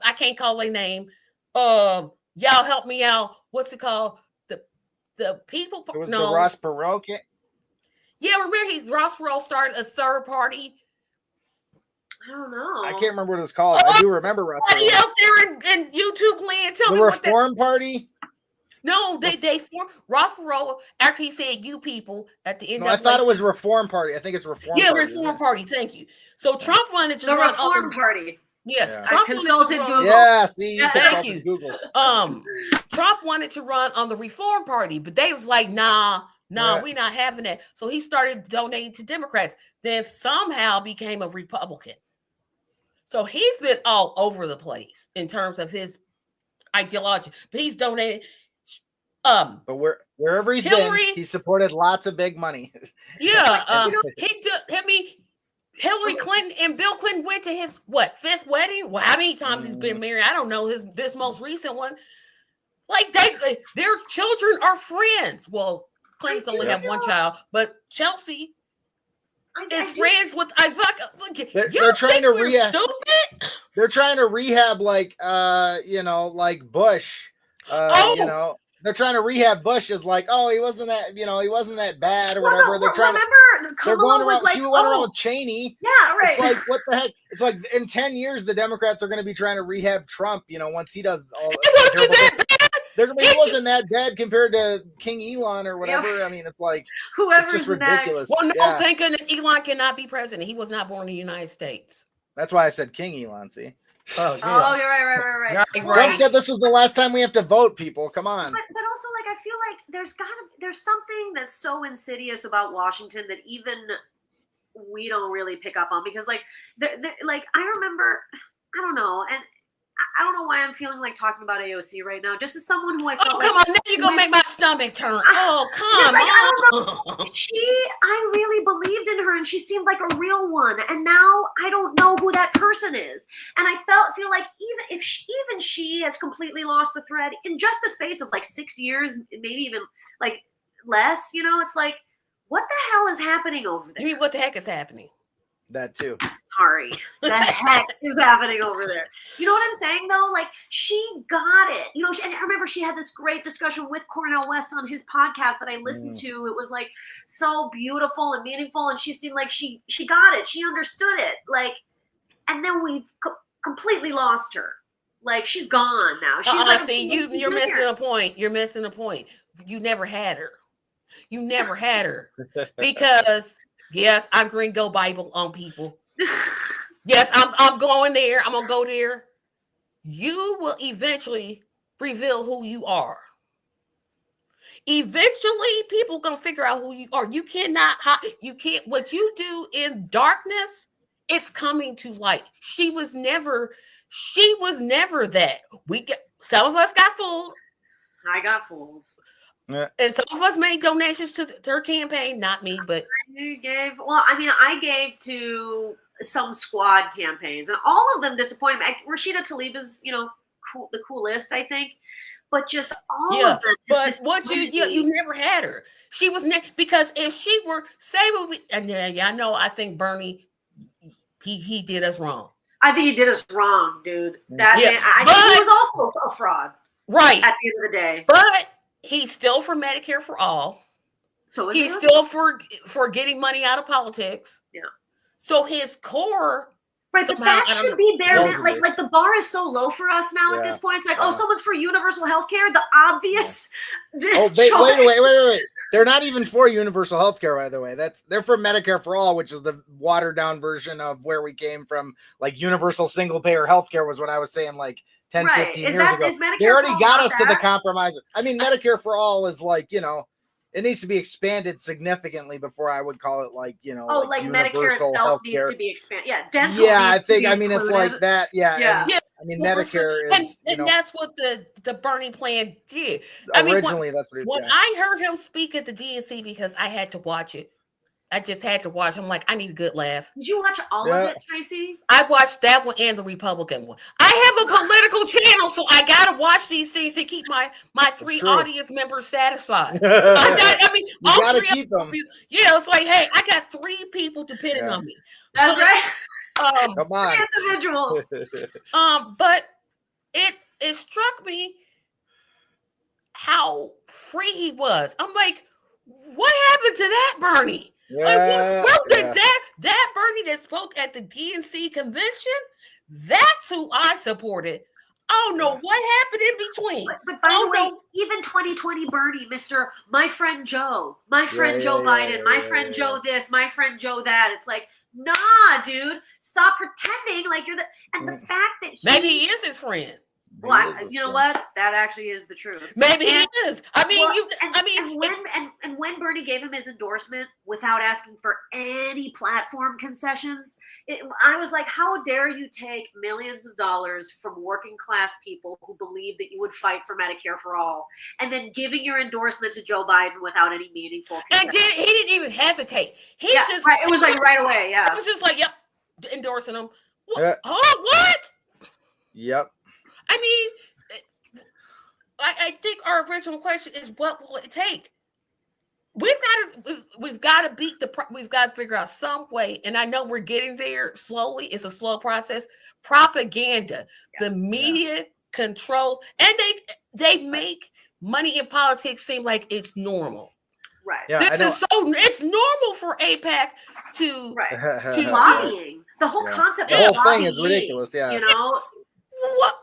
I can't call their name. Y'all help me out. What's it called? The people. It was the Ross Perot. Yeah, remember Ross Perot started a third party. I don't know. I can't remember what it's called. I do remember Ross Perot. Out there in YouTube land, tell me the what Reform Party. No, they formed Ross Perot after he said "you people" at the end. No, I thought it was Reform Party. I think it's Reform. Yeah, Party, Reform Party. Thank you. So Trump wanted to the run Reform Party. Yes, yeah. Trump consulted Google. Yeah, see, thank you. Google. Trump wanted to run on the Reform Party, but they was like, nah, we're not having that. So he started donating to Democrats. Then somehow became a Republican. So he's been all over the place in terms of his ideology, but he's donated. But wherever he's been, he supported lots of big money. Yeah, Hillary Clinton and Bill Clinton went to his fifth wedding? Well, how many times he's been married? I don't know. This most recent one. Like their children are friends. Well, Clinton's only have one child, but Chelsea is friends with Ivanka. They're trying to rehab. They're trying to rehab like Bush. They're trying to rehab Bush as like, oh, he wasn't that bad or whatever. They're trying they're going around. She went around with Cheney. Yeah, right. It's like, what the heck? It's like in 10 years, the Democrats are going to be trying to rehab Trump. Once he does all. It wasn't that bad. It wasn't that bad compared to King Elon or whatever. Yeah. I mean, it's like it's just ridiculous. Well, no, thank goodness Elon cannot be president. He was not born in the United States. That's why I said King Elon. See. Oh, you're right. Trump said this was the last time we have to vote, people. Come on. But also, like, I feel like there's something that's so insidious about Washington that even we don't really pick up on, because like I remember, I don't know, and I don't know why I'm feeling like talking about AOC right now. Just as someone who I felt come on, now you're gonna make my stomach turn. Oh, come on. I really believed in her, and she seemed like a real one. And now I don't know who that person is. And I feel like even she has completely lost the thread in just the space of like 6 years, maybe even like less. It's like, what the hell is happening over there? You mean what the heck is happening? That too. Sorry. The heck is happening over there? You know what I'm saying, though? Like, she got it. And I remember she had this great discussion with Cornel West on his podcast that I listened to. It was like so beautiful and meaningful. And she seemed like she got it. She understood it. Like, and then we completely lost her. Like, she's gone now. She's you're missing a point. You're missing a point. You never had her. Because yes, I'm going to go Bible on people. Yes, I'm going there. I'm going to go there. you will eventually reveal who you are. Eventually, people gonna figure out who you are. You cannot hide. You can't. What you do in darkness, it's coming to light. She was never that. Some of us got fooled. I got fooled. Yeah. And some of us made donations to her campaign. Not me, but I gave to some squad campaigns, and all of them disappointed me. Rashida Tlaib is, the coolest, I think. But just all of them. But what you never had her. She was because if she were I think Bernie he did us wrong. I think he did us wrong, dude. That man, I think he was also a fraud. Right. At the end of the day. But he's still for Medicare for all. So he's still for getting money out of politics. Yeah. So his core. Right, but that should be bare. Like the bar is so low for us now at this point. It's like, someone's for universal health care. The obvious. Oh, wait. They're not even for universal health care, by the way. They're for Medicare for all, which is the watered down version of where we came from. Like universal single payer health care was what I was saying like 10, 15 years ago. They already got us to the compromise. I mean, Medicare for all is like, it needs to be expanded significantly before I would call it like, like Medicare itself needs to be expanded. Yeah, dental. Yeah, I think. I mean, it's like that. Yeah. I mean, Medicare is. And that's what the Bernie plan did. Originally, that's what it when I heard him speak at the DNC, because I had to watch it. I just had to watch. I'm like, I need a good laugh. Did you watch all of it, Tracy? I watched that one and the Republican one. I have a political channel, so I gotta watch these things to keep my three audience members satisfied. You gotta keep them. It's like, hey, I got 3 people depending on me. That's right. Come on, individuals. But it struck me how free he was. I'm like, what happened to that Bernie? That Bernie that spoke at the DNC convention, that's who I supported. Oh no, what happened in between? But by the way, even 2020 Bernie, my friend Joe, my friend Joe Biden, my friend Joe this, my friend Joe that. It's like, nah, dude, stop pretending like you're and the fact that maybe he is his friend. Well, you know what? That actually is the truth. Maybe he is. I mean, when Bernie gave him his endorsement without asking for any platform concessions, I was like, how dare you take millions of dollars from working class people who believe that you would fight for Medicare for all, and then giving your endorsement to Joe Biden without any meaningful concessions. And he didn't even hesitate. It was like right away. Yeah, it was just like, yep, endorsing him. What? Yep. I mean, I think our original question is, what will it take? We've got to figure out some way, and I know we're getting there slowly. It's a slow process. Propaganda, the media controls, and they make money in politics seem like it's normal. Right. Yeah, it's normal for AIPAC to lobbying. The whole concept the of whole lobbying, thing is ridiculous. Yeah. What?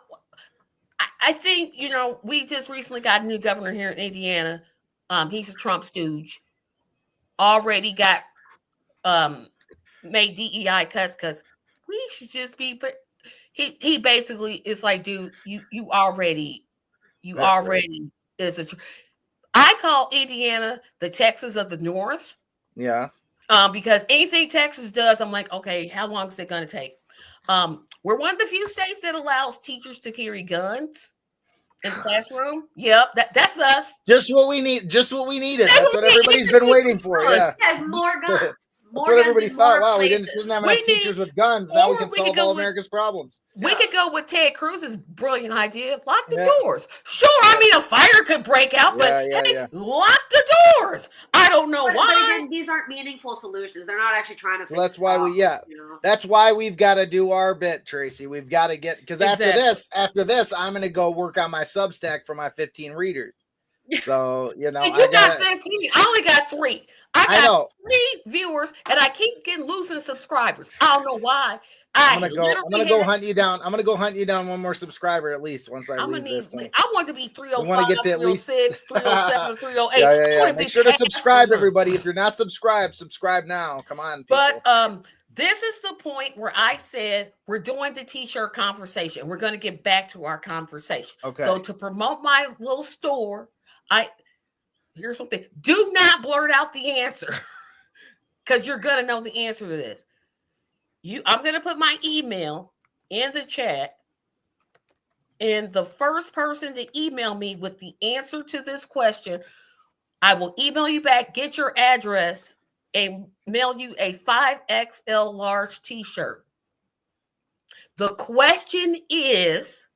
I think, we just recently got a new governor here in Indiana. He's a Trump stooge. Already got made DEI cuts because we should just be. He basically is like, dude, you already is a. I call Indiana the Texas of the North. Yeah. Because anything Texas does, I'm like, okay, how long is it going to take? We're one of the few states that allows teachers to carry guns in the classroom. Yep, that's us. Just what we need. Just what we needed. That's what everybody's been waiting for. Yeah. Yes, more guns. That's what everybody thought. Wow, we didn't have enough teachers with guns. Now we can solve all America's problems. We could go with Ted Cruz's brilliant idea. Lock the doors. Sure, I mean, a fire could break out, but lock the doors. I don't know why. But again, these aren't meaningful solutions. They're not actually trying to fix that's why That's why we've got to do our bit, Tracy. We've got to get, because after this, I'm going to go work on my Substack for my 15 readers. So, you got 15. I only got 3. I got 3 viewers, and I keep losing subscribers. I don't know why. I'm gonna go hunt you down. I'm gonna go hunt you down one more subscriber at least once I leave this thing. I want to be 305, we want to get to at least 307, 308. Yeah. Make sure to subscribe, everybody. If you're not subscribed, subscribe now. Come on, people. But this is the point where I said we're doing the t-shirt conversation. We're going to get back to our conversation. Okay. So to promote my little store, here's something. Do not blurt out the answer because you're going to know the answer to this. I'm going to put my email in the chat, and the first person to email me with the answer to this question, I will email you back, get your address, and mail you a 5XL large t-shirt. The question is,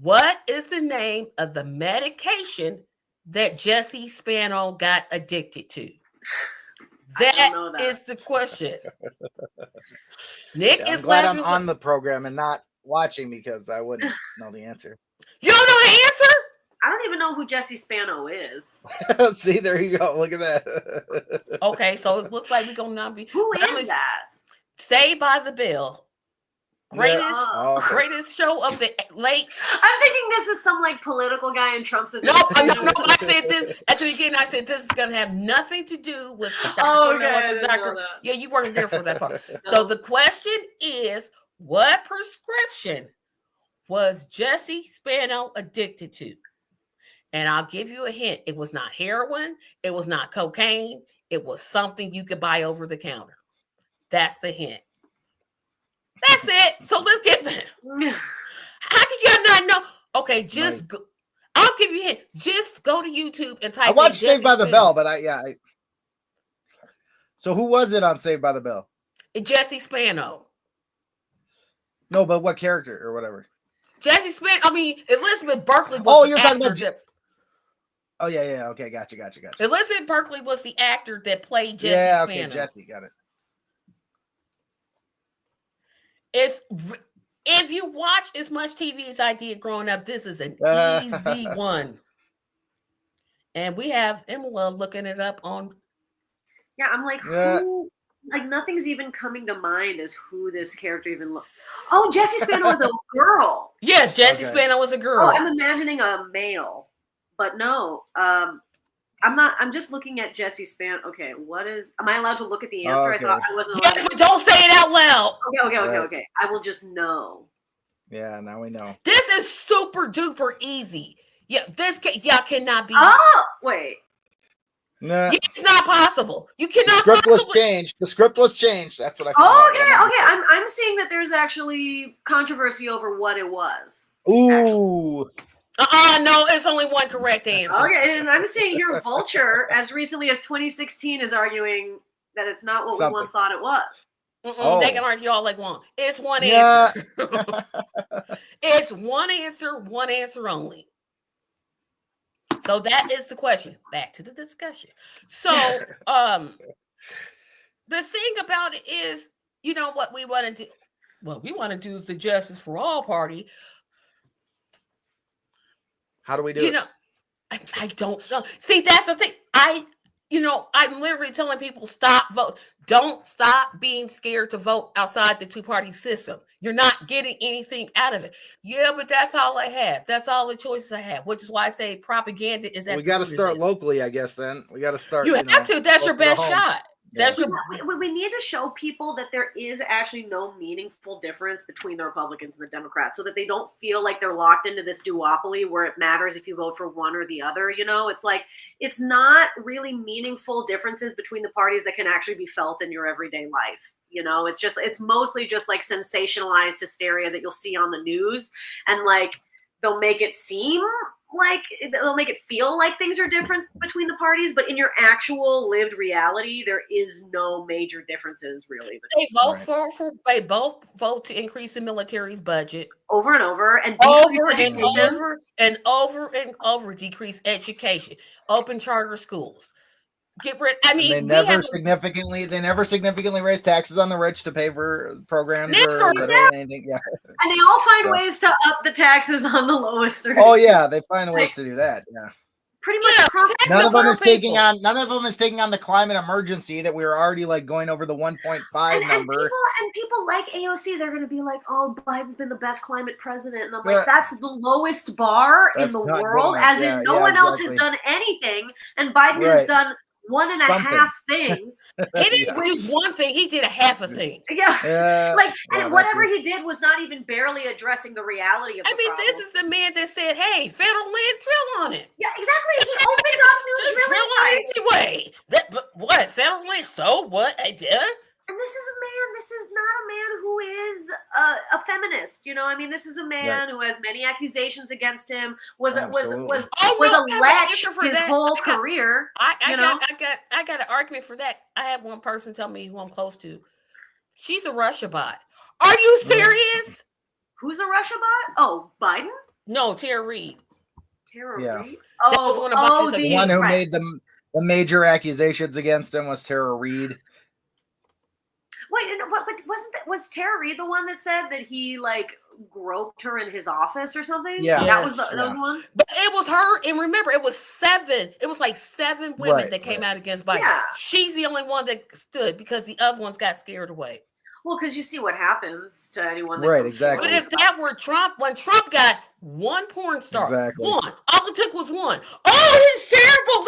what is the name of the medication that Jesse Spano got addicted to? That is the question. Nick is glad laughing. I'm on the program and not watching because I wouldn't know the answer. You don't know the answer? I don't even know who Jesse Spano is. See, there you go. Look at that. Okay, so it looks like we're gonna not be. Who is that? Saved by the Bell. Greatest show of the late. I'm thinking this is some like political guy in Trump's. No. I said this at the beginning. I said this is gonna have nothing to do with Dr. Cornel. Doctor. Yeah, you weren't there for that part. No. So the question is, what prescription was Jesse Spano addicted to? And I'll give you a hint. It was not heroin. It was not cocaine. It was something you could buy over the counter. That's the hint. That's it. So let's get back. How did y'all not know? Okay, just go. I'll give you a hint. Just go to YouTube and type. I watched Saved by the Bell, but So who was it on Saved by the Bell? Jesse Spano. No, but what character or whatever? Jesse Spano. I mean, Elizabeth Berkley was. Oh, you're talking about. Oh yeah. Okay, gotcha. Elizabeth Berkley was the actor that played Jesse. Yeah, Spano. okay, Jesse, got it. If you watch as much TV as I did growing up, this is an easy one. And we have Emila looking it up on. Yeah, I'm like, who? Like, nothing's even coming to mind as who this character even looks. Oh, Jesse Spano was a girl. Yes, Jesse Spano was a girl. Oh, I'm imagining a male, but no. I'm not. I'm just looking at Jesse Spano. Okay, am I allowed to look at the answer? Okay. I thought I wasn't allowed. Yes, but don't say it out loud. Okay. I will just know. Yeah, now we know. This is super duper easy. Yeah, y'all cannot be. Oh, wait. Nah. It's not possible. You cannot. The script was changed. That's what I found out. Okay. I'm seeing that there's actually controversy over what it was. Ooh. Actually. No, it's only one correct answer. Okay, and I'm seeing here Vulture, as recently as 2016, is arguing that it's not what we once thought it was. They can argue all they want. It's one answer. It's one answer only. So that is the question. Back to the discussion. So the thing about it is, you know what we want to do? What we want to do is the Justice for All party. How do we do it? I don't know. See, that's the thing. I'm literally telling people stop vote. Don't stop being scared to vote outside the two-party system. You're not getting anything out of it. Yeah, but that's all I have. That's all the choices I have, which is why I say propaganda is. We got to start locally, I guess. Then we got to start. You have to. That's your best shot. Yeah. We need to show people that there is actually no meaningful difference between the Republicans and the Democrats, so that they don't feel like they're locked into this duopoly where it matters if you vote for one or the other. It's like, it's not really meaningful differences between the parties that can actually be felt in your everyday life. It's mostly just like sensationalized hysteria that you'll see on the news, and like they'll make it seem like they'll make it feel like things are different between the parties, but in your actual lived reality, there is no major differes really. They vote they both vote to increase the military's budget over and over, and over decrease education, open charter schools. Get rid. They never significantly raise taxes on the rich to pay for programs or anything. Yeah, and they all find ways to up the taxes on the lowest. Oh yeah, they find ways to do that. Yeah, pretty much. None of them is taking on the climate emergency that we were already like going over the 1.5 number. And people like AOC, they're going to be like, "Oh, Biden's been the best climate president," and I'm like, "That's the lowest bar in the world, as in no one else has done anything, and Biden has done one and a half things. He didn't do one thing. He did a half a thing. Yeah. And whatever he did was not even barely addressing the reality of the problem. This is the man that said, hey, federal land, drill on it. Yeah, exactly. He opened up new Just drill on it anyway. What? Federal land? So what? I did. And this is not a man who is a feminist. You know, I mean, this is a man who has many accusations against him, was a lech his whole career. I got an argument for that. I had one person tell me who I'm close to. She's a Russia bot. Are you serious? Who's a Russia bot? Oh, Biden? No, Tara Reid. Tara Reid? Oh, the one who made the major accusations against him was Tara Reid. Wait, but was Tara Reid the one that said that he groped her in his office or something? Yeah, that was the one. But it was her, and remember, it was 7. It was like 7 women that came out against Biden. Yeah. She's the only one that stood because the other ones got scared away. Well, because you see what happens to anyone that right, comes exactly. But if that were Trump, when Trump got one porn star, one, all it took was one. Oh, he's terrible.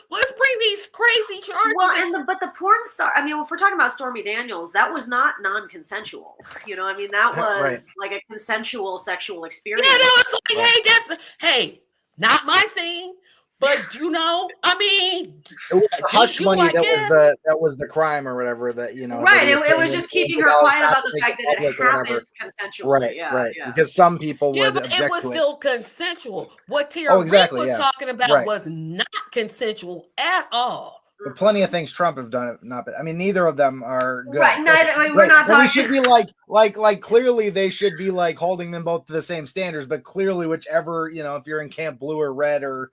Let's bring these crazy charges. Well, but the porn star. I mean, if we're talking about Stormy Daniels, that was not non-consensual. You know, I mean, that was like a consensual sexual experience. Yeah, no, it's like, hey, not my thing. But I mean, it was the hush money that was the crime or whatever that Right, it was just keeping her quiet about the fact that it happened consensually. Right, yeah. Because some people would but object it was to still consensual. What Tara Reid was talking about was not consensual at all. But plenty of things Trump have done not. I mean, neither of them are good. Right, we're not talking. We should be like clearly they should be holding them both to the same standards. But clearly, whichever if you're in camp blue or red or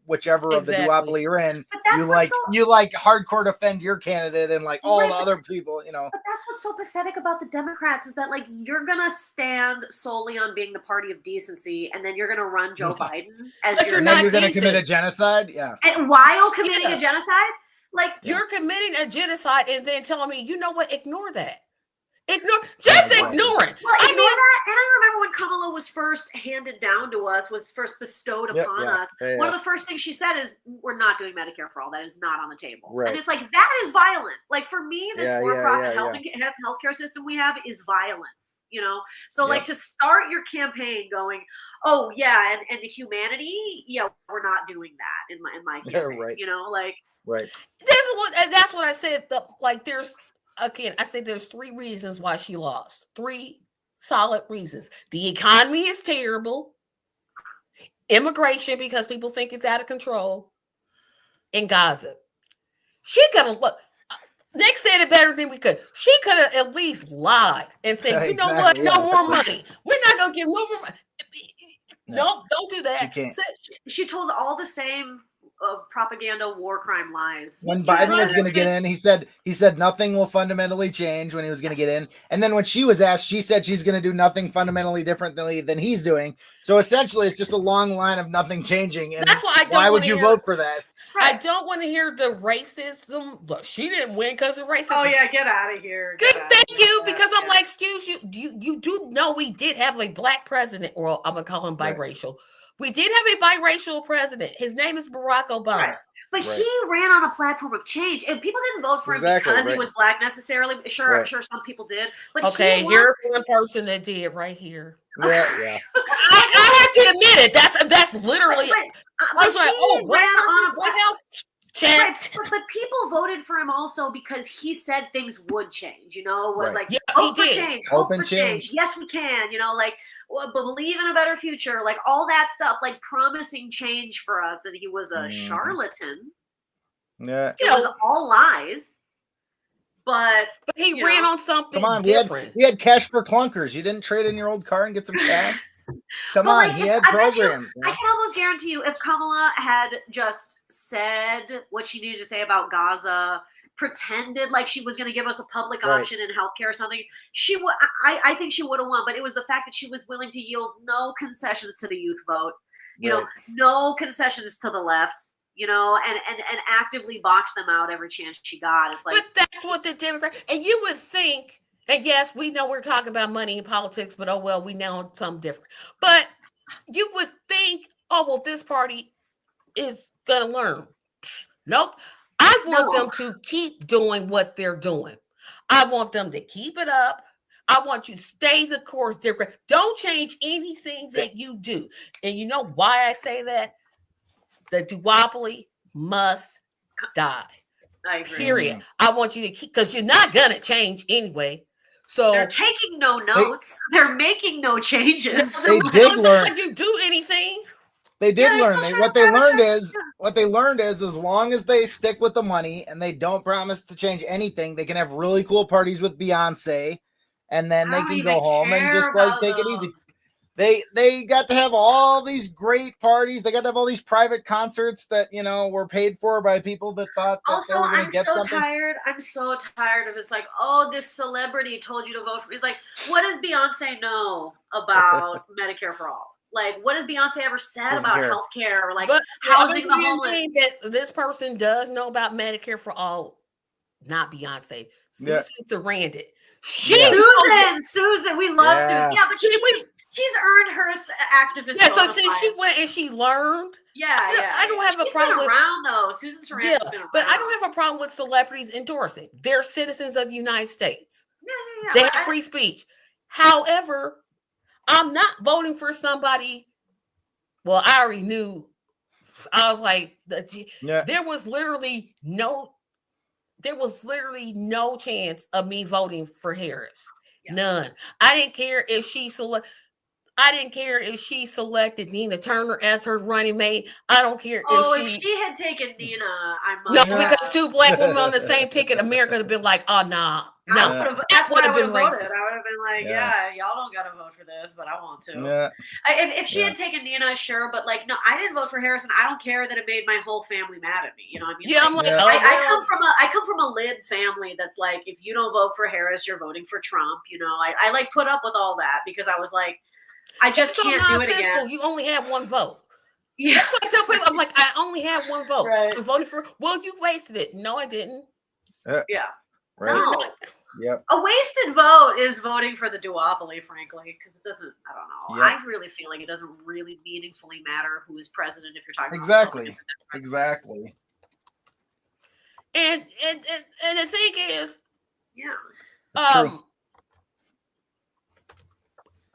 whichever of the duopoly you're in, you hardcore defend your candidate and all the other people, But that's what's so pathetic about the Democrats is that you're gonna stand solely on being the party of decency, and then you're gonna run Joe Biden as you're gonna commit a genocide, and while committing a genocide, you're committing a genocide, and then telling me, you know what, ignore that. Ignore it. Well, ignore that. And I remember when Kamala was first handed down to us, was first bestowed upon us. One of the first things she said is, "We're not doing Medicare for all. That is not on the table." Right. And it's that is violent. For me, this for-profit healthcare system we have is violence. So to start your campaign going, "Oh yeah," and humanity, we're not doing that in my campaign. Right. Right. That's what I said. There's. Again, I say there's 3 reasons why she lost. 3 solid reasons. The economy is terrible. Immigration, because people think it's out of control. In Gaza. She could have looked. Nick said it better than we could. She could have at least lied and said, you know what? No more money. We're not going to give no more money. No, don't do that. She told all the same propaganda war crime lies. When Biden was going to get in, he said nothing will fundamentally change when he was going to get in. And then when she was asked, she said she's going to do nothing fundamentally differently than he's doing. So essentially, it's just a long line of nothing changing. And that's why why would you vote for that? I don't want to hear the racism. Look, she didn't win because of racism. Oh yeah, get out of here. Good, thank you. Because I'm like, excuse you. You do know we did have a black president, or I'm gonna call him biracial. Right. We did have a biracial president. His name is Barack Obama. Right. But he ran on a platform of change, and people didn't vote for him because he was black necessarily. Sure, I'm sure some people did. But here's one person that did right here. Yeah. I have to admit it. That's literally. I was like, oh, ran on a White House. Check. Right. But people voted for him also because he said things would change. Was hope for change, hope for change. Yes, we can. Believe in a better future, all that stuff, promising change for us. And he was a charlatan. Yeah, it was all lies. But he ran on something. Come on, different. We had cash for clunkers. You didn't trade in your old car and get some cash. Come on, he had programs. I can almost guarantee you, if Kamala had just said what she needed to say about Gaza, pretended like she was going to give us a public option in healthcare or something, she would. I think she would have won. But it was the fact that she was willing to yield no concessions to the youth vote, no concessions to the left, and actively box them out every chance she got. It's but that's what the Democrats, and you would think. And yes, we know we're talking about money and politics, but oh well, we know something different. But you would think, oh well, this party is gonna learn. Nope. I want No. them to keep doing what they're doing. I want them to keep it up. I want you to stay the course. Don't change anything that you do. And you know why I say that? The duopoly must die. I agree. Period. I want you to keep, because you're not gonna change anyway. So They're taking no notes. They're making no changes. They did learn. If you do anything, They did they're learn. still What trying they to learned advertise, is what they learned is as long as they stick with the money and they don't promise to change anything, they can have really cool parties with Beyonce, and then I they don't can even go home and care just like about take it those. easy. They got to have all these great parties. They got to have all these private concerts that were paid for by people that thought that Also, they were going I'm to get so something. tired. I'm so tired of it's like, oh, this celebrity told you to vote for me. It's like, what does Beyonce know about Medicare for all? Like, what has Beyonce ever said Doesn't about care. healthcare or like but housing the the homeless? thing that this person does know about Medicare for all, not Beyonce. Yeah. Susan Sarandon. Susan, we love Yeah. Susan. Yeah, but she's earned her activist. Yeah, so bona she fides. went and she learned. Yeah. I don't have a She's problem been with around though. Susan Sarandon's yeah, been around. but I don't have a problem with celebrities endorsing. They're citizens of the United States. Yeah. They have free speech. However, I'm not voting for somebody. Well, I already knew. I was like, there was literally no chance of me voting for Harris. Yeah. None. I didn't care if she selected Nina Turner as her running mate. I don't care if she had taken Nina, I no, might. because two black women on the same ticket, America would have been like, oh nah. No, that's what I would have racist. voted. I would have been like, yeah, y'all don't gotta vote for this, but I want to. Yeah. If she had taken Nina, sure, but like, no, I didn't vote for Harrison. I don't care that it made my whole family mad at me. You know what I mean? Yeah, I'm like, I come from a lib family that's like, if you don't vote for Harris, you're voting for Trump. You know, I like put up with all that because I was like, I just can't do it again. You only have one vote. Yeah. That's what I tell people. I'm like, I only have one vote. Right. I'm voting for. Well, you wasted it. No, I didn't. Yeah. Right. No. Yep. A wasted vote is voting for the duopoly, frankly, because it doesn't. I don't know. Yep. I really feel like it doesn't really meaningfully matter who is president if you're talking Exactly. about Exactly. And the thing is, yeah, True.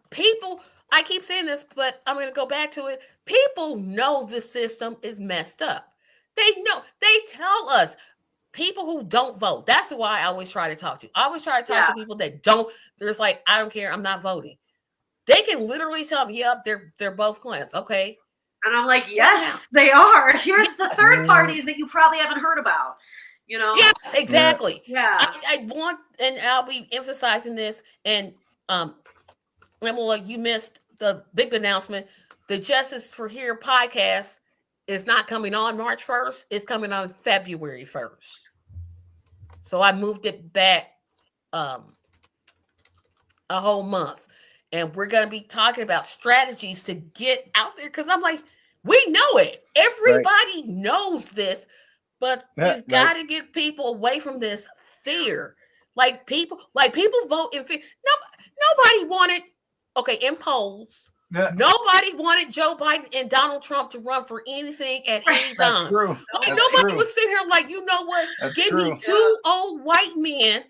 People. I keep saying this, but I'm going to go back to it. People know the system is messed up. They know. They tell us. People who don't vote. That's why I always try to talk to. I always try to talk to people that don't. There's like, I don't care. I'm not voting. They can literally tell them, yep, they're both Clintons. Okay. And I'm like, yes, they are. Here's the third parties that you probably haven't heard about. You know? Yes, exactly. Yeah. I want, and I'll be emphasizing this. And Emily, you missed the big announcement. The Justice for Here podcast is not coming on March 1st. It's coming on February 1st. So I moved it back a whole month. And we're going to be talking about strategies to get out there. Because I'm like, we know it. Everybody knows this. But you've got to get people away from this fear. Like people vote in fear. Nobody wanted, in polls. Yeah. Nobody wanted Joe Biden and Donald Trump to run for anything at any time. That's true. Like nobody was sitting here like, you know what? Give me two old white men.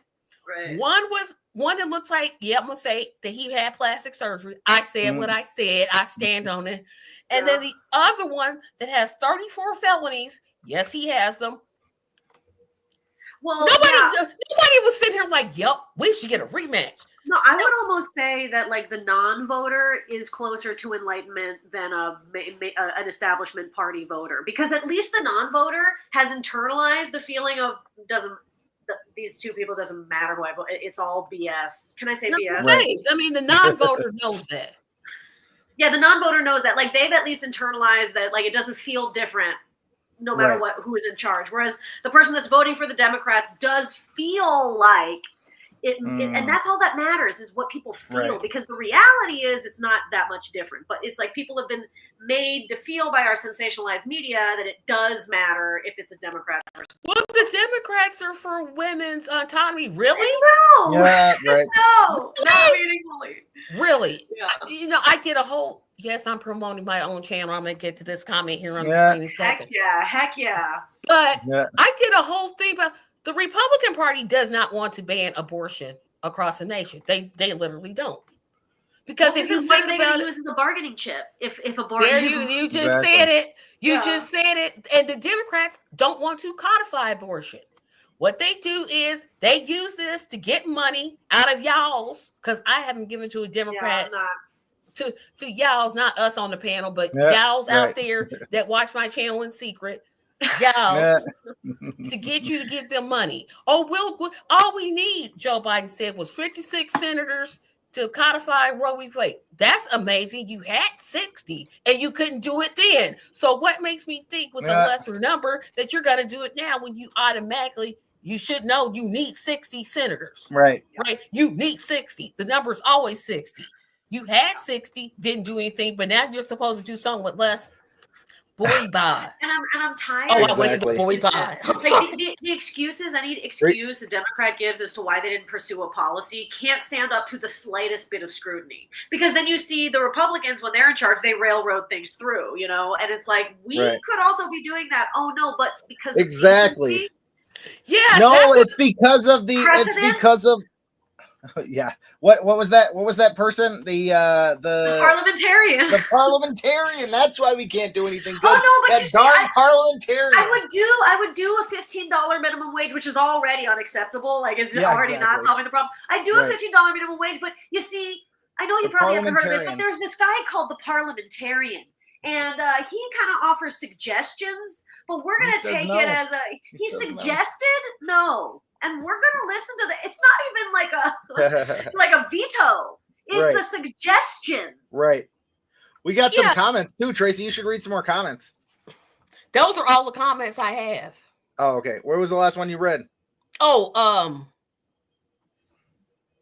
Right. One that looks like, I'm gonna say that he had plastic surgery. I said what I said. I stand on it. And then the other one that has 34 felonies. Yes, he has them. Well, nobody was sitting here like, we should get a rematch. No, I would almost say that like the non-voter is closer to enlightenment than an establishment party voter, because at least the non-voter has internalized the feeling of these two people doesn't matter who I vote. It's all BS. Can I say BS? Right. I mean, the non-voter knows that. Yeah, the non-voter knows that. Like they've at least internalized that. Like it doesn't feel different no matter who is in charge. Whereas the person that's voting for the Democrats does feel like. And that's all that matters is what people feel, because the reality is it's not that much different. But it's like people have been made to feel by our sensationalized media that it does matter if it's a Democrat person. Well, the Democrats are for women's autonomy. Really? No. Yeah, right. No, not meaningfully. Really? Yeah. I did a whole. Yes, I'm promoting my own channel. I'm gonna get to this comment here on the screen in a second. Heck yeah. But Yeah. I did a whole thing about the Republican Party does not want to ban abortion across the nation. They literally don't. Because Well, if you what think are they about going to it, use as a bargaining chip if there abortion? you just Exactly. said it. You Yeah. just said it. And the Democrats don't want to codify abortion. What they do is they use this to get money out of y'all's, because I haven't given to a Democrat Yeah, I'm not. to y'all's, not us on the panel, but Yeah, y'all's right. out there that watch my channel in secret. Yeah. Y'all's to get you to give them money. Oh, all we need, Joe Biden said, was 56 senators to codify Roe v. Wade. That's amazing. You had 60 and you couldn't do it then. So what makes me think with a Yeah. lesser number that you're going to do it now when you automatically, you should know you need 60 senators, Right. right? You need 60. The number's always 60. You had 60, didn't do anything, but now you're supposed to do something with less. Boy, bye. And I'm tired. Oh, of I went to the Exactly. boy excuses. bye. Like the excuses, any excuse the Democrat gives as to why they didn't pursue a policy can't stand up to the slightest bit of scrutiny. Because then you see the Republicans, when they're in charge, they railroad things through, you know, and it's like, we Right. could also be doing that. Oh no, but because Exactly. of decency, Yes, No, that's it's because of the. Precedent? It's because of. Yeah. What was that? What was that person? the parliamentarian. the parliamentarian. That's why we can't do anything good. Oh no, but that you see, darn parliamentarian. I would do a $15 minimum wage, which is already unacceptable. Like, it's already not exactly. solving the problem. I do Right. a $15 minimum wage, but you see, I know you The probably haven't heard of it, but parliamentarian. there's this guy called the parliamentarian, and he kind of offers suggestions, but we're He gonna says take no. it as he says no. suggested no, and we're gonna listen to that. It's not even like a veto. It's Right. a suggestion. Right. We got some Yeah. comments too, Tracy. You should read some more comments. those are all the comments I have. Oh, okay. Where was the last one you read? Oh,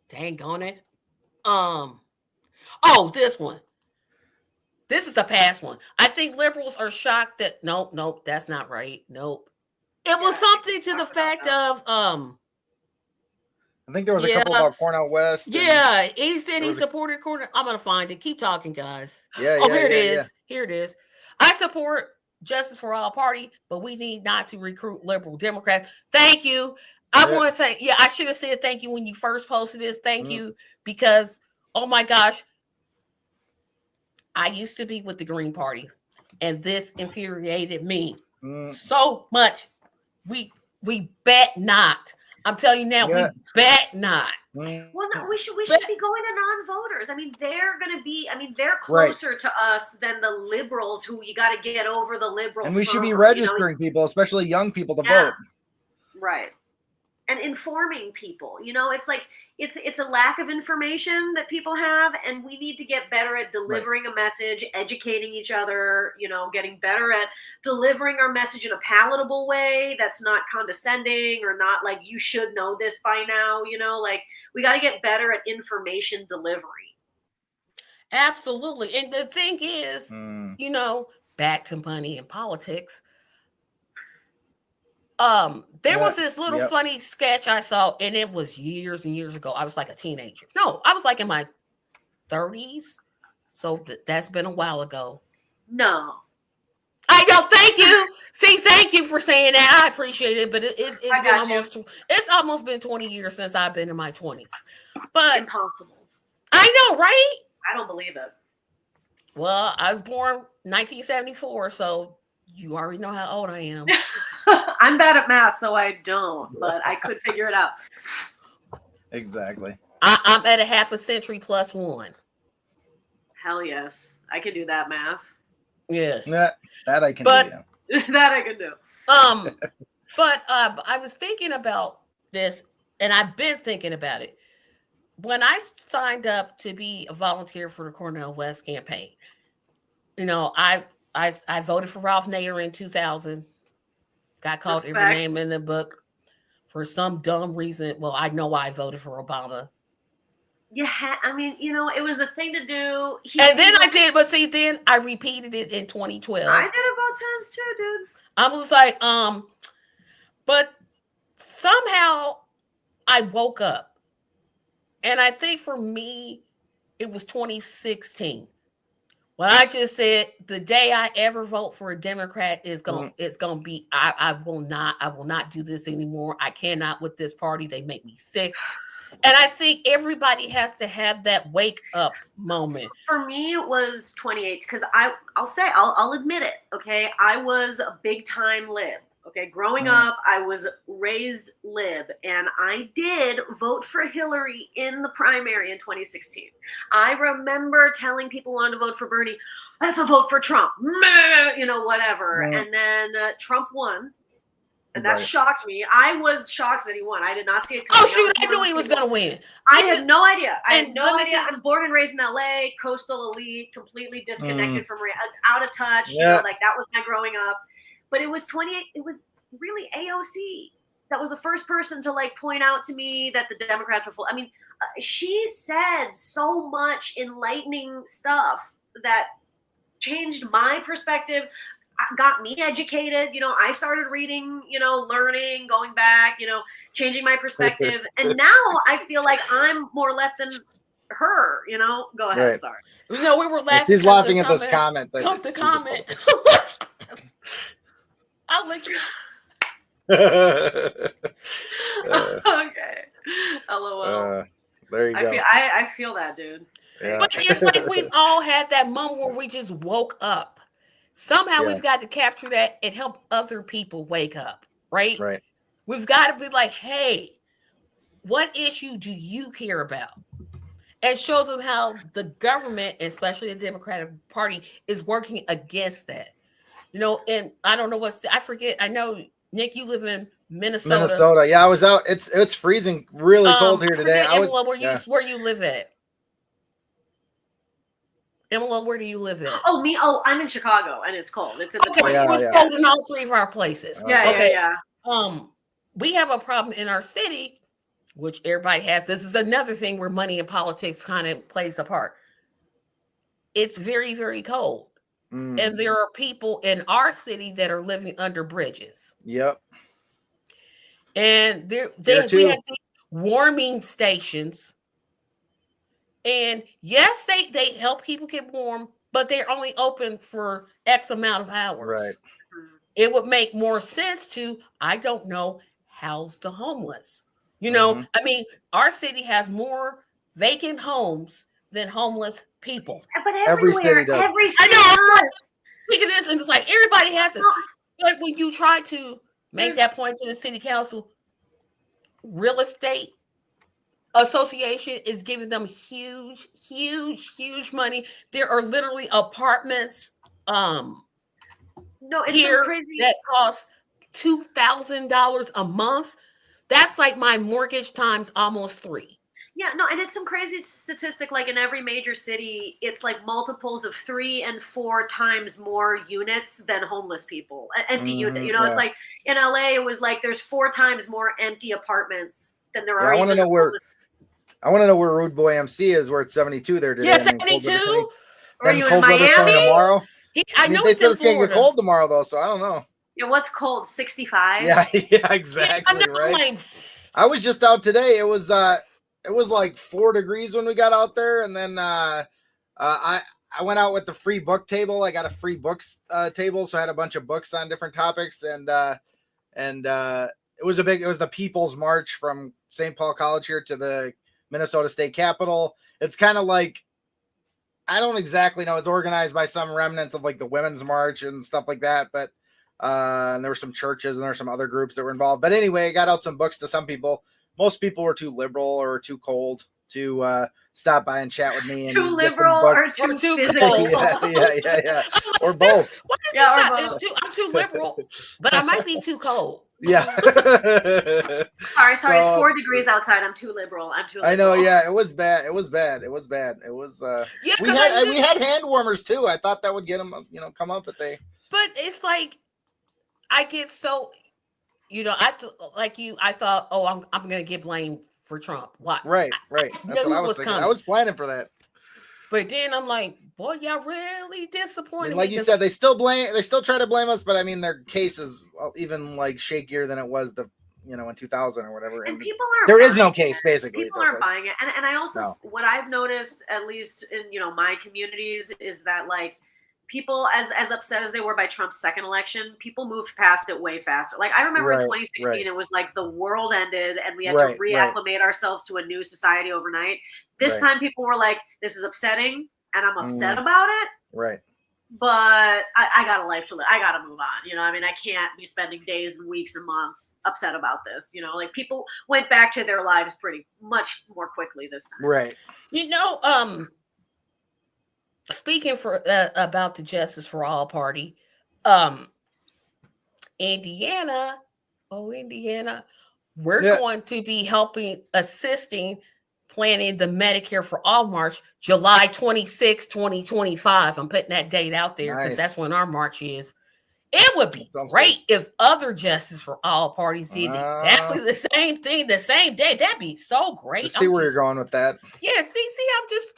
dang on it. This one. This is a past one. I think liberals are shocked that nope, that's not right. Nope. It was Yeah, something to the talked about fact that. of I think there was a Yeah. couple about Cornel West. and- yeah, he said there he was a- supported Cornel. I'm gonna find it. Keep talking, guys. Yeah. Oh, Yeah. here it yeah, is. yeah. Here it is. I support Justice for All Party, but we need not to recruit liberal Democrats. Thank you. I Yeah. want to say, I should have said thank you when you first posted this. Thank Mhm. you, because oh my gosh, I used to be with the Green Party, and this infuriated me Mm, so much. We bet not. I'm telling you now, Yeah. we bet not. mm. Well, no, we should But- be going to non-voters. I mean, they're Right. closer to us than the liberals, who you got to get over the liberal. And we should be fervor, you know? registering people, especially young people, to Yeah. vote. Right. And informing people. You know, it's like it's a lack of information that people have, and we need to get better at delivering a message, educating each other, you know, getting better at delivering our message in a palatable way that's not condescending or not like, you should know this by now, you know, like, we got to get better at information delivery. Absolutely. And the thing is, Mm. back to money and politics. There was this little Yep. funny sketch I saw, and it was years and years ago. I was like a teenager. No, I was like in my 30s. So that's been a while ago. No. I know. Thank you. See, thank you for saying that. I appreciate it. But it's I been got you. it's almost been 20 years since I've been in my 20s. But Impossible. I know, right? I don't believe it. Well, I was born 1974, so you already know how old I am. I'm bad at math, so I don't, but I could figure it out. Exactly. I'm at a half a century plus one. Hell yes. I can do that math. Yes. Yeah, that I can But- do. Yeah. That I can do. But I was thinking about this, and I've been thinking about it. When I signed up to be a volunteer for the Cornel West campaign, I voted for Ralph Nader in 2000. Got called every Respect. name in the book for some dumb reason. Well, I know why I voted for Obama. I mean, it was the thing to do. And then I did, but see, then I repeated it in 2012. I did it both times too, dude. I was like, but somehow I woke up. And I think for me, it was 2016 Well, I just said the day I ever vote for a Democrat is it's gonna be I will not do this anymore. I cannot with this party. They make me sick. And I think everybody has to have that wake up moment. For me, it was 28 because I'll admit it. Okay, I was a big time lib. Okay, growing up, I was raised lib, and I did vote for Hillary in the primary in 2016. I remember telling people who wanted to vote for Bernie, let's vote for Trump, whatever. And then Trump won, and that shocked me. I was shocked that he won. I did not see it coming. Oh, shoot, I knew he was going to win. I had no idea. I had no idea. I'm born and raised in LA, coastal elite, completely disconnected from out of touch. Yeah. Like that was my growing up. But it was 28. It was really AOC. That was the first person to point out to me that the Democrats were full. I mean, she said so much enlightening stuff that changed my perspective, got me educated. I started reading, learning, going back, changing my perspective. And now I feel like I'm more left than her, Go ahead, right. Sorry. No, we were laughing. She's laughing at this comment. The comment. I'll let you. Okay. LOL. There you go. I feel that, dude. Yeah. But it's like we've all had that moment where we just woke up. Somehow we've got to capture that and help other people wake up, right? Right. We've got to be like, hey, what issue do you care about? And show them how the government, especially the Democratic Party, is working against that. And I don't know I forget. I know, Nick, you live in Minnesota. Minnesota. Yeah, I was out. It's freezing really cold here today. Where you live at? Emma, where do you live at? Oh, me? Oh, I'm in Chicago, and it's cold. It's in the It's cold in all three of our places. Yeah. We have a problem in our city, which everybody has. This is another thing where money and politics kind of plays a part. It's very, very cold. And there are people in our city that are living under bridges. Yep. And we have these warming stations. And yes, they help people get warm, but they're only open for X amount of hours. Right. It would make more sense to, I don't know, house the homeless. I mean, our city has more vacant homes than homeless people. But every city does. I know. Speaking of this, and it's like everybody has this. Like when you try to make that point to the city council, real estate association is giving them huge, huge, huge money. There are literally apartments here crazy that cost $2,000 a month. That's like my mortgage times almost 3. Yeah, no, and it's some crazy statistic. Like in every major city, it's like multiples of 3 and 4 times more units than homeless people. Empty units. It's like in LA, it was like there's 4 times more empty apartments than there are. I want to know where Rude Boy MC is. Where it's 72 there today. Yeah, 72. Are you in Miami? Tomorrow. I know they said it's going to get cold tomorrow, though, so I don't know. Yeah, what's cold? 65. Yeah, exactly. Yeah, right. I was just out today. It was like 4 degrees when we got out there, and then I went out with the free book table. I got a free books table, so I had a bunch of books on different topics, and it was the People's March from St. Paul College here to the Minnesota State Capitol. It's kind of like, I don't exactly know. It's organized by some remnants of like the Women's March and stuff like that, but and there were some churches and there were some other groups that were involved. But anyway, I got out some books to some people. Most people were too liberal or too cold to stop by and chat with me. And too liberal or too physical. yeah. Or both. I'm too liberal, but I might be too cold. Yeah. Sorry. It's 4 degrees outside. I'm too liberal. I know. Yeah, it was bad. It was we had hand warmers too. I thought that would get them, come up, but it's like, I get so, I thought, oh, I'm going to get blamed for Trump. What? Right. That's what I was thinking. I was planning for that. But then I'm like, boy, y'all really disappointed. I mean, like you said, they still try to blame us, but I mean, their case is even like shakier than it was the you know, in 2000 or whatever. And And people aren't. there is no buying case, it. basically. People aren't buying it, and I also No. what I've noticed, at least in my communities, is that like people as upset as they were by Trump's second election, people moved past it way faster. Like I remember in Right, 2016, right. it was like the world ended and we had Right, to reacclimate ourselves to a new society overnight. This Right. time, people were like, "This is upsetting, and I'm upset Mhm. about it." Right. But I got a life to live. I got to move on. I mean, I can't be spending days and weeks and months upset about this. Like people went back to their lives pretty much more quickly this time. Right. Speaking about the Justice for All party, Indiana, we're going to be assisting planning the Medicare for All March, July 26, 2025. I'm putting that date out there because that's when our march is. It would be great if other Justice for All parties did exactly the same thing the same day. That'd be so great. Let's see where you're going with that. Yeah, see, I'm just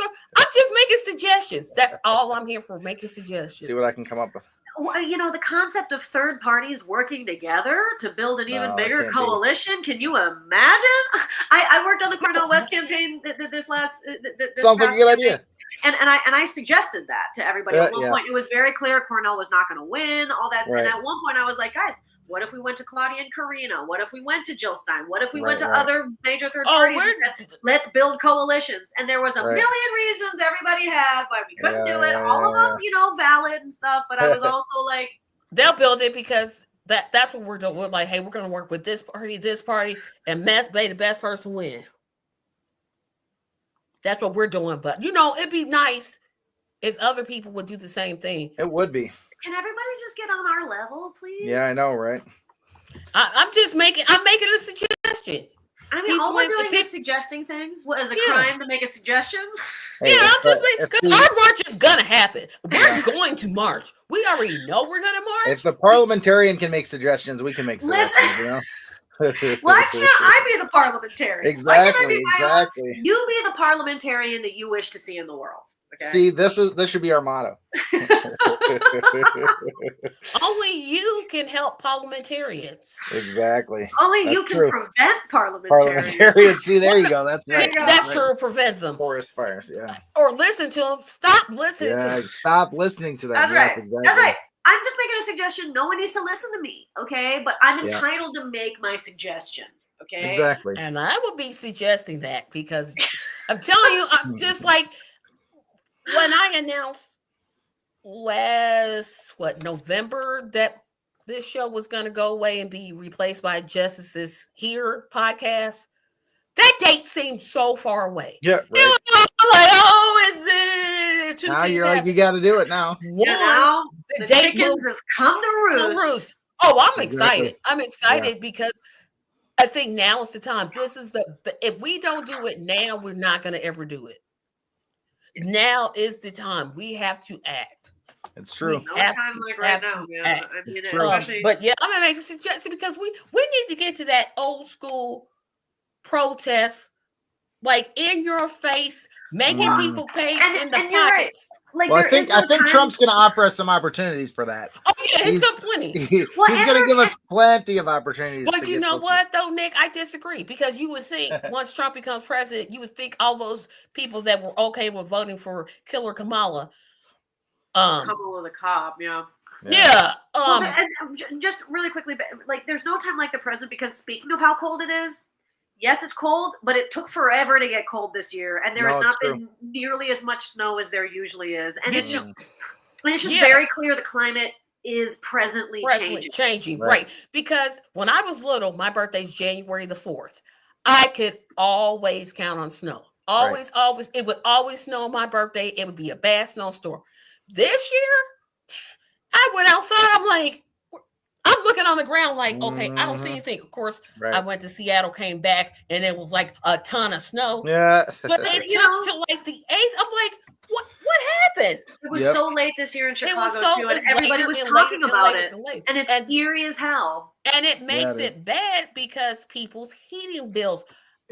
making suggestions. That's all I'm here for, making suggestions. See what I can come up with. Well, the concept of third parties working together to build an even bigger coalition. Can you imagine? I worked on the Cornel West campaign this Sounds like a good idea. And I suggested that to everybody. At one point, it was very clear Cornel was not going to win, all that. Right. And at one point, I was like, guys, what if we went to Claudia and Karina? What if we went to Jill Stein? What if we went to other major third parties? Let's build coalitions. And there was a million reasons everybody had why we couldn't do it. All of them, valid and stuff. But I was also like, they'll build it because that's what we're doing. We're like, hey, we're going to work with this party, and may the best person win. That's what we're doing. But, it'd be nice if other people would do the same thing. It would be. Can everybody just get on our level, please? Yeah, I know, right? I'm making a suggestion. I mean, all we're doing is suggesting things. What is a crime to make a suggestion? Hey, I'm just making, because our march is gonna happen. We're going to march. We already know we're gonna march. If the parliamentarian can make suggestions, we can make suggestions. Why can't I be the parliamentarian? Exactly. You be the parliamentarian that you wish to see in the world. Okay? See, this should be our motto. Only you can help parliamentarians. Exactly. Only you can prevent parliamentarians. See, there you go. That's right. That's true. Prevent them. Forest fires. Yeah. Or listen to them. Stop listening to them. Stop listening to them. That's right. Exactly. That's right. I'm just making a suggestion. No one needs to listen to me, okay? But I'm entitled to make my suggestion, okay? Exactly. And I will be suggesting that because I'm telling you, I'm just like when I announced November that this show was going to go away and be replaced by Justices Here podcast. That date seemed so far away. Yeah, right. I'm like, oh, is it? Now you're like, you got to do it now. Now the chickens have come to roost. Oh, I'm excited. I'm excited because I think now is the time. This is if we don't do it now, we're not going to ever do it. Now is the time. We have to act. It's true. No time like right now. Yeah, I mean, especially. But yeah, I'm gonna make a suggestion because we need to get to that old school protest, like in your face, making people pay in the pockets. Right. Like, well, I think Trump's going to offer us some opportunities for that. Oh yeah, he's got plenty. He's going to give us plenty of opportunities. But you know what, though, Nick, I disagree because you would think once Trump becomes president, you would think all those people that were okay with voting for Killer Kamala. Kamala the cop, Yeah. And just really quickly, like, there's no time like the present because speaking of how cold it is. Yes, it's cold, but it took forever to get cold this year, and there has not been nearly as much snow as there usually is. And it's just very clear the climate is presently changing. Right. Because when I was little, my birthday's January the 4th. I could always count on snow. Always. It would always snow on my birthday. It would be a bad snowstorm. This year, I went outside. I'm looking on the ground like, okay, I don't see anything. Of course, I went to Seattle, came back, and it was like a ton of snow. Yeah. But it took to like the 8th. I'm like, what happened? It was so late this year in Chicago, too, and everybody was talking about it. And it's eerie as hell. And it makes it bad because people's heating bills.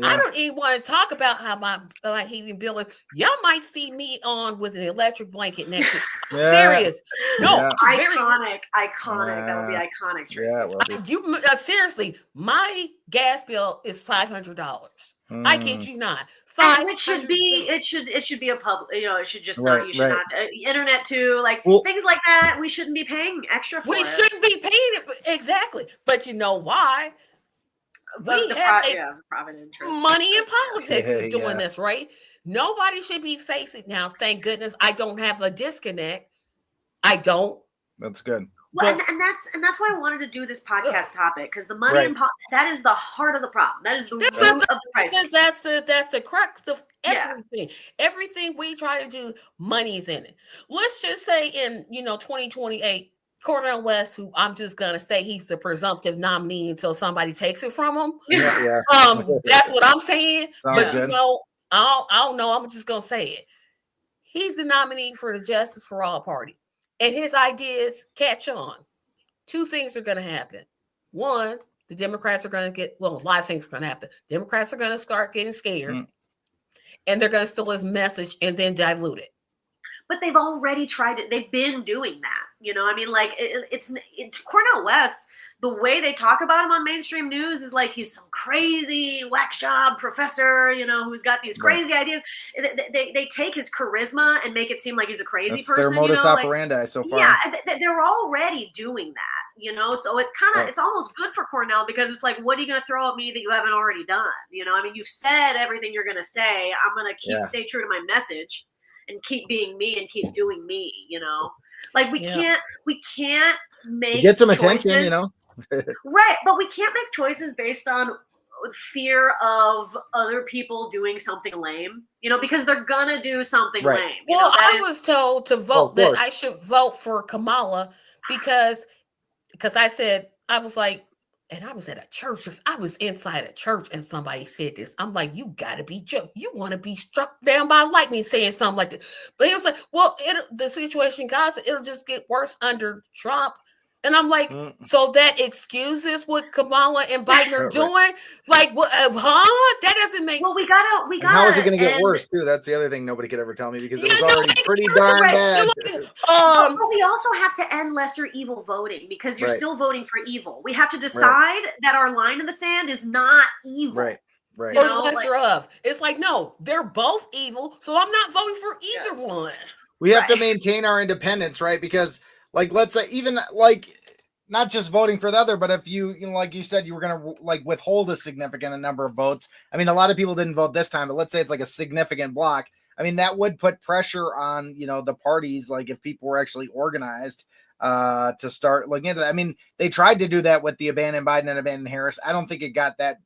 I don't even want to talk about how my heating bill is. Y'all might see me on with an electric blanket next week. I'm serious. No, Yeah. I'm very Iconic. That would be iconic, Tracy. Yeah, well, you seriously. My gas bill is $500. I kid you not. And which should be it should be a public, it should just not, you should not, internet too, like things like that. We shouldn't be paying extra for. We shouldn't be paying it exactly. But you know why? We have private interest. Money in politics is doing this, right? Nobody should be facing now. Thank goodness I don't have a disconnect. I don't. That's good. Well, and that's why I wanted to do this podcast topic, because the money in that is the heart of the problem. That is the root of the crisis. That's the crux of everything. Everything we try to do, money's in it. Let's just say in 2028. Cornel West, who I'm just gonna say he's the presumptive nominee until somebody takes it from him. Yeah. That's what I'm saying. Sounds but good. I don't know. I'm just gonna say it. He's the nominee for the Justice for All party, and his ideas catch on. Two things are gonna happen. One, the Democrats are gonna get a lot of things are gonna happen. Democrats are gonna start getting scared, and they're gonna steal his message and then dilute it. But they've already tried it. They've been doing that. It's Cornel West. The way they talk about him on mainstream news is like he's some crazy whack job professor, who's got these crazy ideas. They take his charisma and make it seem like he's a crazy person. Their modus operandi so far. Yeah, they're already doing that. So it's it's almost good for Cornel, because it's like, what are you going to throw at me that you haven't already done? You've said everything you're going to say. I'm going to stay true to my message and keep being me and keep doing me. Like we can't make get some choices. attention, Right, but we can't make choices based on fear of other people doing something lame, because they're gonna do something lame. Well, I was told to vote that I should vote for Kamala because I said, I was like, and I was at a church. If I was inside a church and somebody said this, I'm like, you gotta be joking. You want to be struck down by lightning saying something like this. But he was like, well, the situation, guys, it'll just get worse under Trump. And I'm like, so that excuses what Kamala and Biden are doing? Like, what? That doesn't make sense. Well, we gotta. How is it going to get worse too? That's the other thing nobody could ever tell me, because it was already pretty darn bad. But we also have to end lesser evil voting, because you're still voting for evil. We have to decide that our line in the sand is not evil. Right. Or lesser of. It's like, no, they're both evil, so I'm not voting for either one. We have to maintain our independence, right? Because, like, let's say even like not just voting for the other, but if you like you said, you were going to withhold a significant number of votes. I mean, a lot of people didn't vote this time, but let's say it's like a significant block. I mean, that would put pressure on, the parties. Like if people were actually organized to start looking into that. I mean, they tried to do that with the abandoned Biden and abandoned Harris. I don't think it got that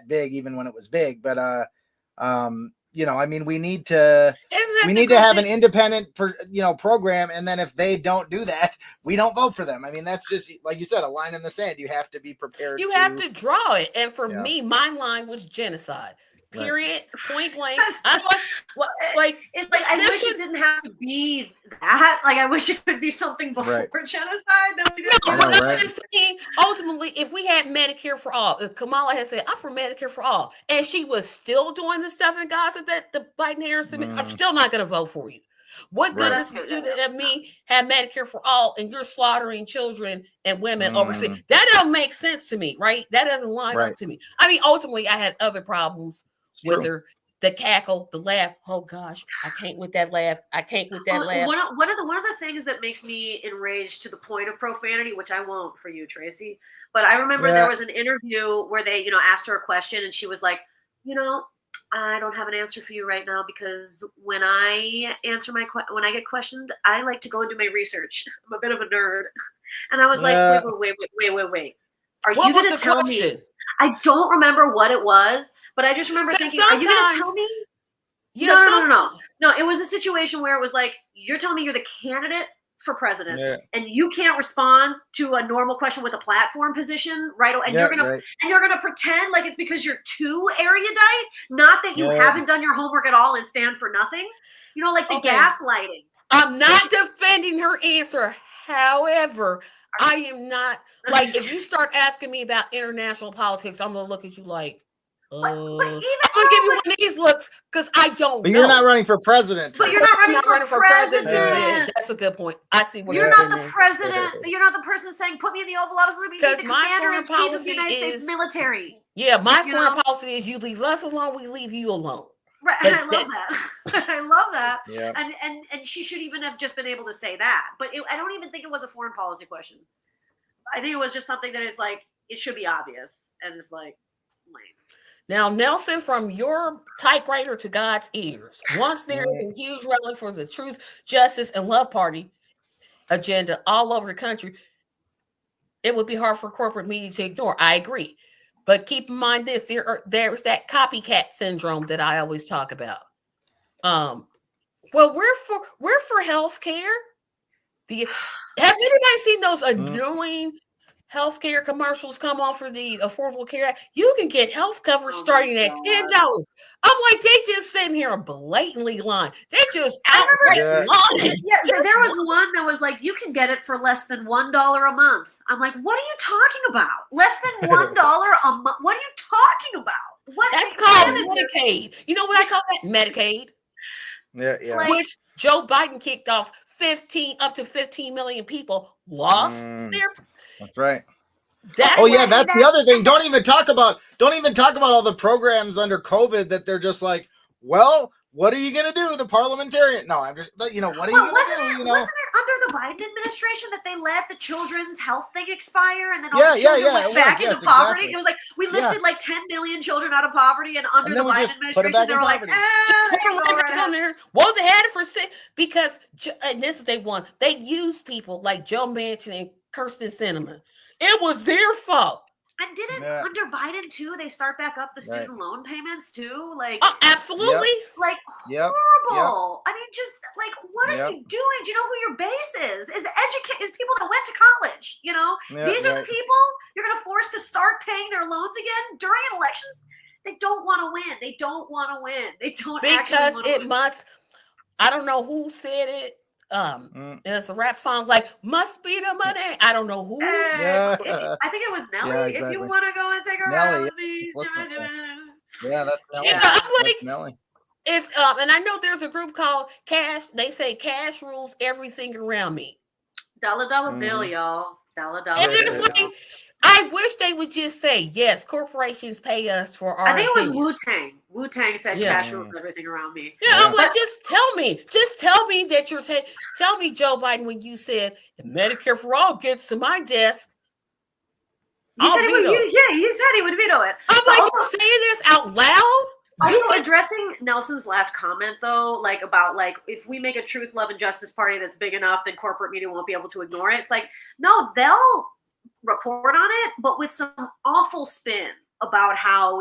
big, even when it was big, but I mean, we need to have an independent program. And then if they don't do that, we don't vote for them. I mean, that's just, like you said, a line in the sand. You have to be prepared. You have to draw it. And for me, my line was genocide. Period. Point blank. I wish it didn't have to be that. Like, I wish it could be something before genocide. I'm just saying, ultimately, if we had Medicare for all, if Kamala had said, I'm for Medicare for all, and she was still doing the stuff in Gaza that the Biden Harris, I'm still not going to vote for you. What good does it do to me have Medicare for all and you're slaughtering children and women overseas? That don't make sense to me, right? That doesn't line up to me. I mean, ultimately, I had other problems with her, the cackle, the laugh. Oh gosh, I can't with that laugh. One of the things that makes me enraged to the point of profanity, which I won't for you, Tracy, but I remember there was an interview where they, asked her a question and she was like, I don't have an answer for you right now, because when I answer when I get questioned, I like to go and do my research. I'm a bit of a nerd. And I was like, wait. Are you going to tell me? I don't remember what it was, but I just remember thinking, are you going to tell me? No. It was a situation where it was like, you're telling me you're the candidate for president and you can't respond to a normal question with a platform position, right? And you're gonna pretend like it's because you're too erudite, not that you haven't done your homework at all and stand for nothing. Like the gaslighting. I'm not defending her answer. However, I am not, like, if you start asking me about international politics, I'm gonna look at you like, But even I'm gonna give you one of these looks because I don't But know. you're not running for president. But Trish. you're not running for president. That's a good point. I see what You're you're not the doing. president. You're not the person saying, "Put me in the Oval Office." We need Because the my commander foreign in chief of the policy United States is military. Yeah, my You foreign know? policy is you leave us alone, we leave you alone. Right, But and I love that. I love that. Yeah. And she should even have just been able to say that. But I don't even think it was a foreign policy question. I think it was just something that is like, it should be obvious, and it's like lame. Now, Nelson, from your typewriter to God's ears, once there is a huge rally for the Truth, Justice, and Love Party agenda all over the country, it would be hard for corporate media to ignore. I agree. But keep in mind this, there's that copycat syndrome that I always talk about. Well, we're for health care. Have anybody seen those annoying healthcare commercials come on for the Affordable Care Act? You can get health coverage starting at $10. I'm like, they just sitting here blatantly lying. They just outright lying. Yeah, there was one that was like, you can get it for less than $1 a month. I'm like, what are you talking about? Less than $1 a month? What are you talking about? What? That's called Medicaid. You know what I call that? Medicaid. Yeah. Which Joe Biden kicked off. 15 up to 15 million people lost their. That's right. That's that's the other thing. Don't even talk about all the programs under COVID that they're just like, well, what are you going to do? The parliamentarian? No, I'm just, but what are you going to do? Wasn't it under the Biden administration that they let the children's health thing expire and then all the children went back into poverty? Exactly. It was like, we lifted like 10 million children out of poverty, and under the Biden administration, they were like, well, they had it for because, and this is they won. They used people like Joe Manchin and Kirsten Sinema. It was their fault. And didn't under Biden too, they start back up the student loan payments too? Like, absolutely. Like horrible. I mean, just like, what are you doing? Do you know who your base is? Is people that went to college, These are the people you're going to force to start paying their loans again during elections. They don't want to win. They don't want to win. They don't because it must. I don't know who said it. There's a rap song like "Must Be the Money." I don't know who. I think it was Nelly. Yeah, exactly. If you want to go and take a ride with me, that's Nelly. I'm like, Nelly. It's and I know there's a group called Cash. They say cash rules everything around me. Dollar bill, y'all. Dollar. And it's like, I wish they would just say yes. Corporations pay us for our. I think it was Wu-Tang. Wu-Tang said cash rules everything around me. Yeah, I'm like, just tell me that you're tell me, Joe Biden, when you said if Medicare for all gets to my desk. He said he would veto it. I'm like, saying this out loud. Also, addressing Nelson's last comment, though, like about like if we make a truth, love, and justice party that's big enough, then corporate media won't be able to ignore it. It's like, no, they'll report on it, but with some awful spin about how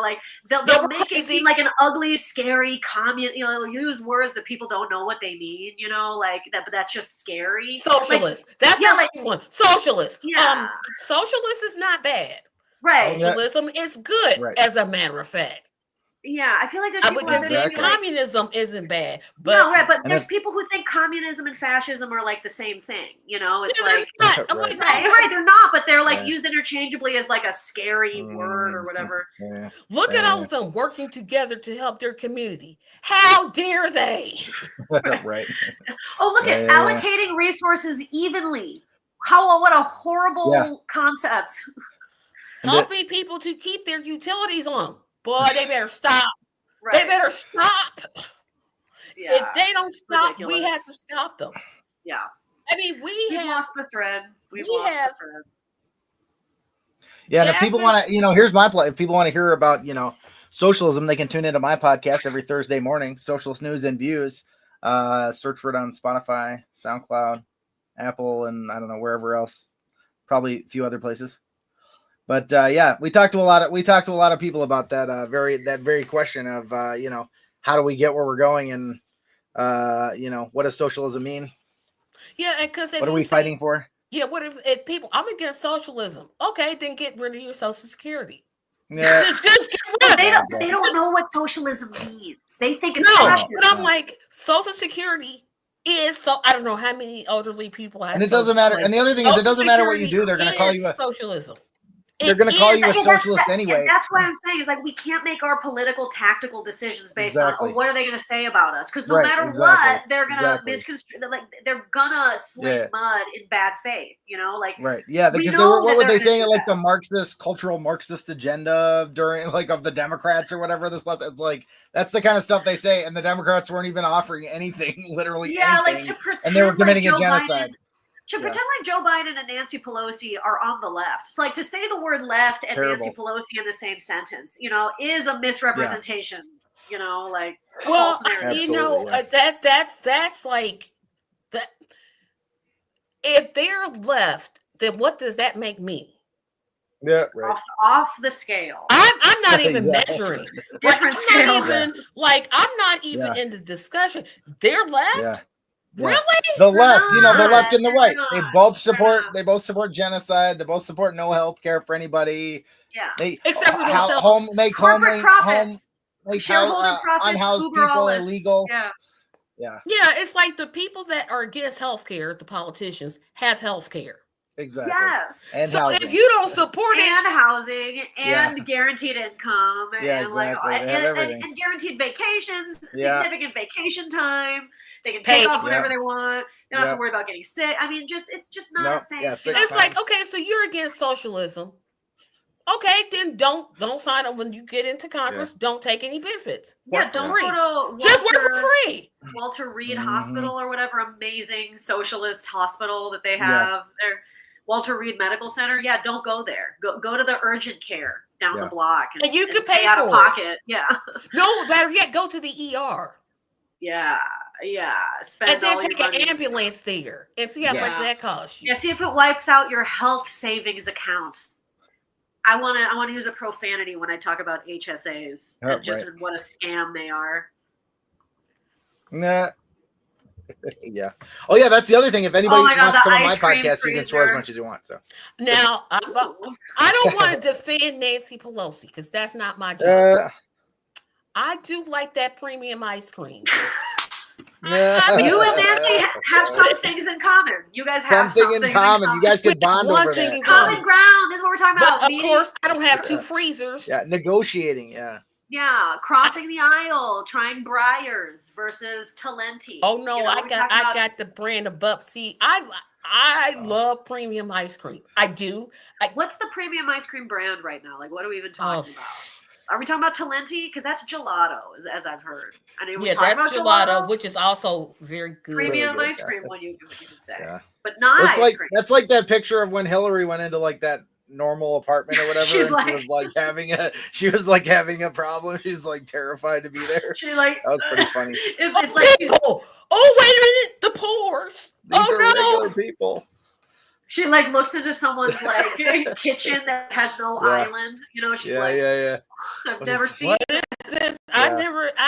like they'll make it seem like an ugly, scary communist. They'll use words that people don't know what they mean. Like that, but that's just scary. Socialist. That's one. Socialist. Yeah. Socialist is not bad. Right. Socialism is good, as a matter of fact. Yeah, I feel like there's people out there communism isn't bad, but no, right. But there's people who think communism and fascism are like the same thing. It's like I'm like, right, they're not, but they're like used interchangeably as like a scary word or whatever. Yeah. Look at all of them working together to help their community. How dare they? Right. Oh, look at allocating resources evenly. What a horrible concept. Helping people to keep their utilities on. Boy, they better stop. Right. They better stop. Yeah. If they don't stop, we have to stop them. Yeah. I mean, we've lost the thread. We've lost the thread. Yeah, and if people want to, here's my play. If people want to hear about, socialism, they can tune into my podcast every Thursday morning, Socialist News and Views. Search for it on Spotify, SoundCloud, Apple, and I don't know, wherever else. Probably a few other places. But we talked to a lot of people about that very question of how do we get where we're going, and what does socialism mean? Yeah, and because what are we fighting for? Yeah, what if people? I'm against socialism. Okay, then get rid of your Social Security. Yeah, just get rid of it. They don't know what socialism means. They think it's fascism. But I'm like, Social Security is so. I don't know how many elderly people have. And it doesn't matter. And the other thing is, it doesn't matter what you do. They're going to call you socialism. they're going to call you a Well, socialist anyway. That's what I'm saying is like we can't make our political tactical decisions based on what are they going to say about us, because no matter what they're going to misconstrue, like they're gonna sling mud in bad faith, like yeah, because what were they saying it like the Marxist cultural Marxist agenda during like of the Democrats or whatever this was. It's like that's the kind of stuff they say, and the Democrats weren't even offering anything, literally anything, like to pretend and they were committing like a genocide. Pretend like Joe Biden and Nancy Pelosi are on the left. Like to say the word left and Nancy Pelosi in the same sentence, is a misrepresentation. Like well, that's like that. If they're left, then what does that make me? Yeah, right. Off the scale. I'm not even measuring. Different scale. I'm not even in the discussion. They're left. Yeah. Really? The left, the left and the right. They both support genocide. They both support no health care for anybody. Yeah. Except for themselves. Make unhoused people illegal. Yeah. Yeah, it's like the people that are against health care, the politicians, have health care. Exactly. Yes. And so housing. if you don't support and housing and guaranteed income and and guaranteed vacations, significant vacation time. They can take off whenever they want. They don't have to worry about getting sick. I mean, it's just not the same. It's like, okay, so you're against socialism. Okay, then don't sign up when you get into Congress. Yeah. Don't take any benefits. Don't go to just work for free. Walter Reed Hospital or whatever amazing socialist hospital that they have there. Walter Reed Medical Center. Yeah, don't go there. Go to the urgent care down the block. And you can pay out of pocket. Yeah. No, better yet, go to the ER. Yeah. And then take an ambulance there and see how much that costs you. Yeah, see if it wipes out your health savings account. I want to use a profanity when I talk about HSAs and just what a scam they are. Nah. Yeah. Oh yeah, that's the other thing. If anybody wants to come on my podcast, you can swear as much as you want. So now I don't want to defend Nancy Pelosi because that's not my job. I do like that premium ice cream. You and Nancy have some things in common. You guys have something in common. You guys can bond over that. Common ground. This is what we're talking about. But of course, I don't have two freezers. Yeah, negotiating. Yeah. Yeah, crossing the aisle, trying Breyers versus Talenti. Oh no, I got the brand above. See, I love premium ice cream. I do. What's the premium ice cream brand right now? Like, what are we even talking about? Are we talking about Talenti? Because that's gelato, as I've heard. That's gelato, which is also very good. Premium really ice cream, what you could say. Yeah. But not ice cream. That's like that picture of when Hillary went into like that normal apartment or whatever. She was like having a problem. She's like terrified to be there. That was pretty funny. It's like people. Oh, wait a minute. The pores. These are regular people. She like looks into someone's like kitchen that has no island. She's I've never seen what is this. I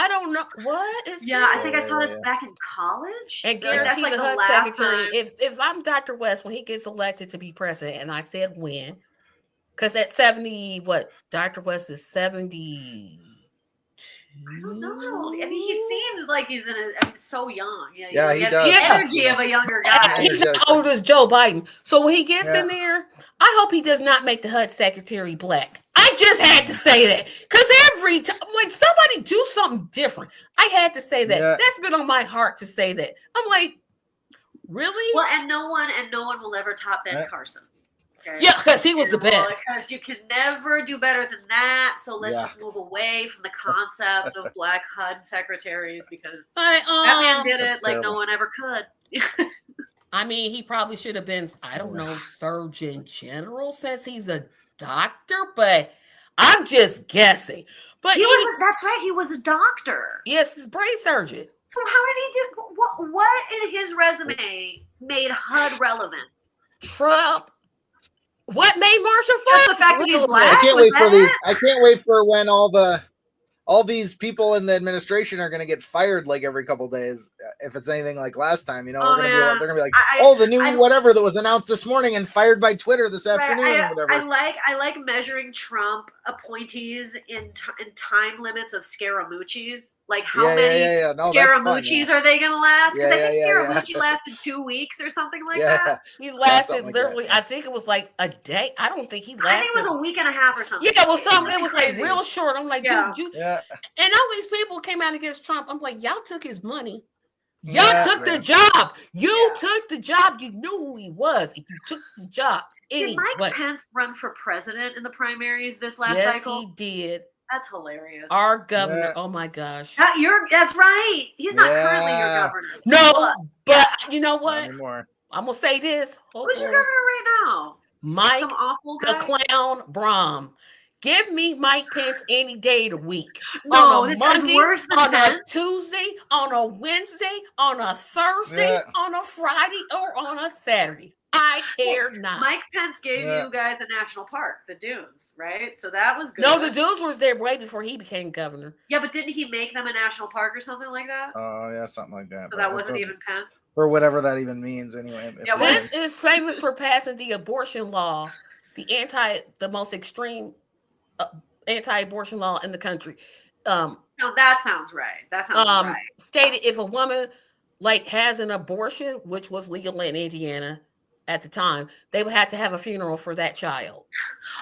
don't know. What is this? I think I saw this back in college. And guarantee the HUD secretary, if I'm Dr. West, when he gets elected to be president, and I said when, because at 70, Dr. West is 70. I don't know. I mean, he seems like he's so young. He has does. The energy of a younger guy. He's not old as Joe Biden. So when he gets in there, I hope he does not make the HUD secretary black. I just had to say that because every time, like somebody do something different, I had to say that. Yeah. That's been on my heart to say that. I'm like, really? Well, and no one will ever top Ben Carson. Okay? Yeah, because he was the best. Because you can never do better than that. So let's just move away from the concept of black HUD secretaries because that man did it like no one ever could. I mean, he probably should have been, I don't know, Surgeon General since he's a doctor, but I'm just guessing. But that's right, he was a doctor. Yes, he's a brain surgeon. So how did he do what in his resume made HUD relevant? Trump. What made Marshall Just the fact that he's black? I can't wait for when all the all these people in the administration are going to get fired like every couple days if it's anything like last time. You know, they're going to be like, the new whatever that was announced this morning and fired by Twitter this afternoon or whatever. I like measuring Trump appointees in time limits of Scaramucci's. Like how many Scaramucci's are they going to last? Because I think Scaramucci lasted 2 weeks or something like that. He lasted literally, I think it was like a day. I don't think he lasted. I think it was a week and a half or something. Yeah, it was something. It was like real short. I'm like, dude, you. Yeah. And all these people came out against Trump. I'm like, y'all took his money. Y'all took the job. You took the job. You knew who he was. If you took the job. Did Mike Pence run for president in the primaries this last cycle? Yes, he did. That's hilarious. Our governor. Oh my gosh. That's right. He's not currently your governor. No, but you know what? I'm gonna say this. Who's your governor right now? Mike, some awful guy? The clown Brahm. Give me Mike Pence any day of the week. No, on a this Monday, is worse than on Pence. a Tuesday, on a Wednesday, on a Thursday, on a Friday, or on a Saturday. I care not. Mike Pence gave you guys a national park, the Dunes, right? So that was good. No, the Dunes was there way before he became governor. Yeah, but didn't he make them a national park or something like that? Oh, yeah, something like that. So that wasn't even Pence? Or whatever that even means anyway. Yeah, Pence is famous for passing the abortion law, the most extreme anti-abortion law in the country. So that sounds right. That sounds right. Stated if a woman has an abortion, which was legal in Indiana at the time, they would have to have a funeral for that child.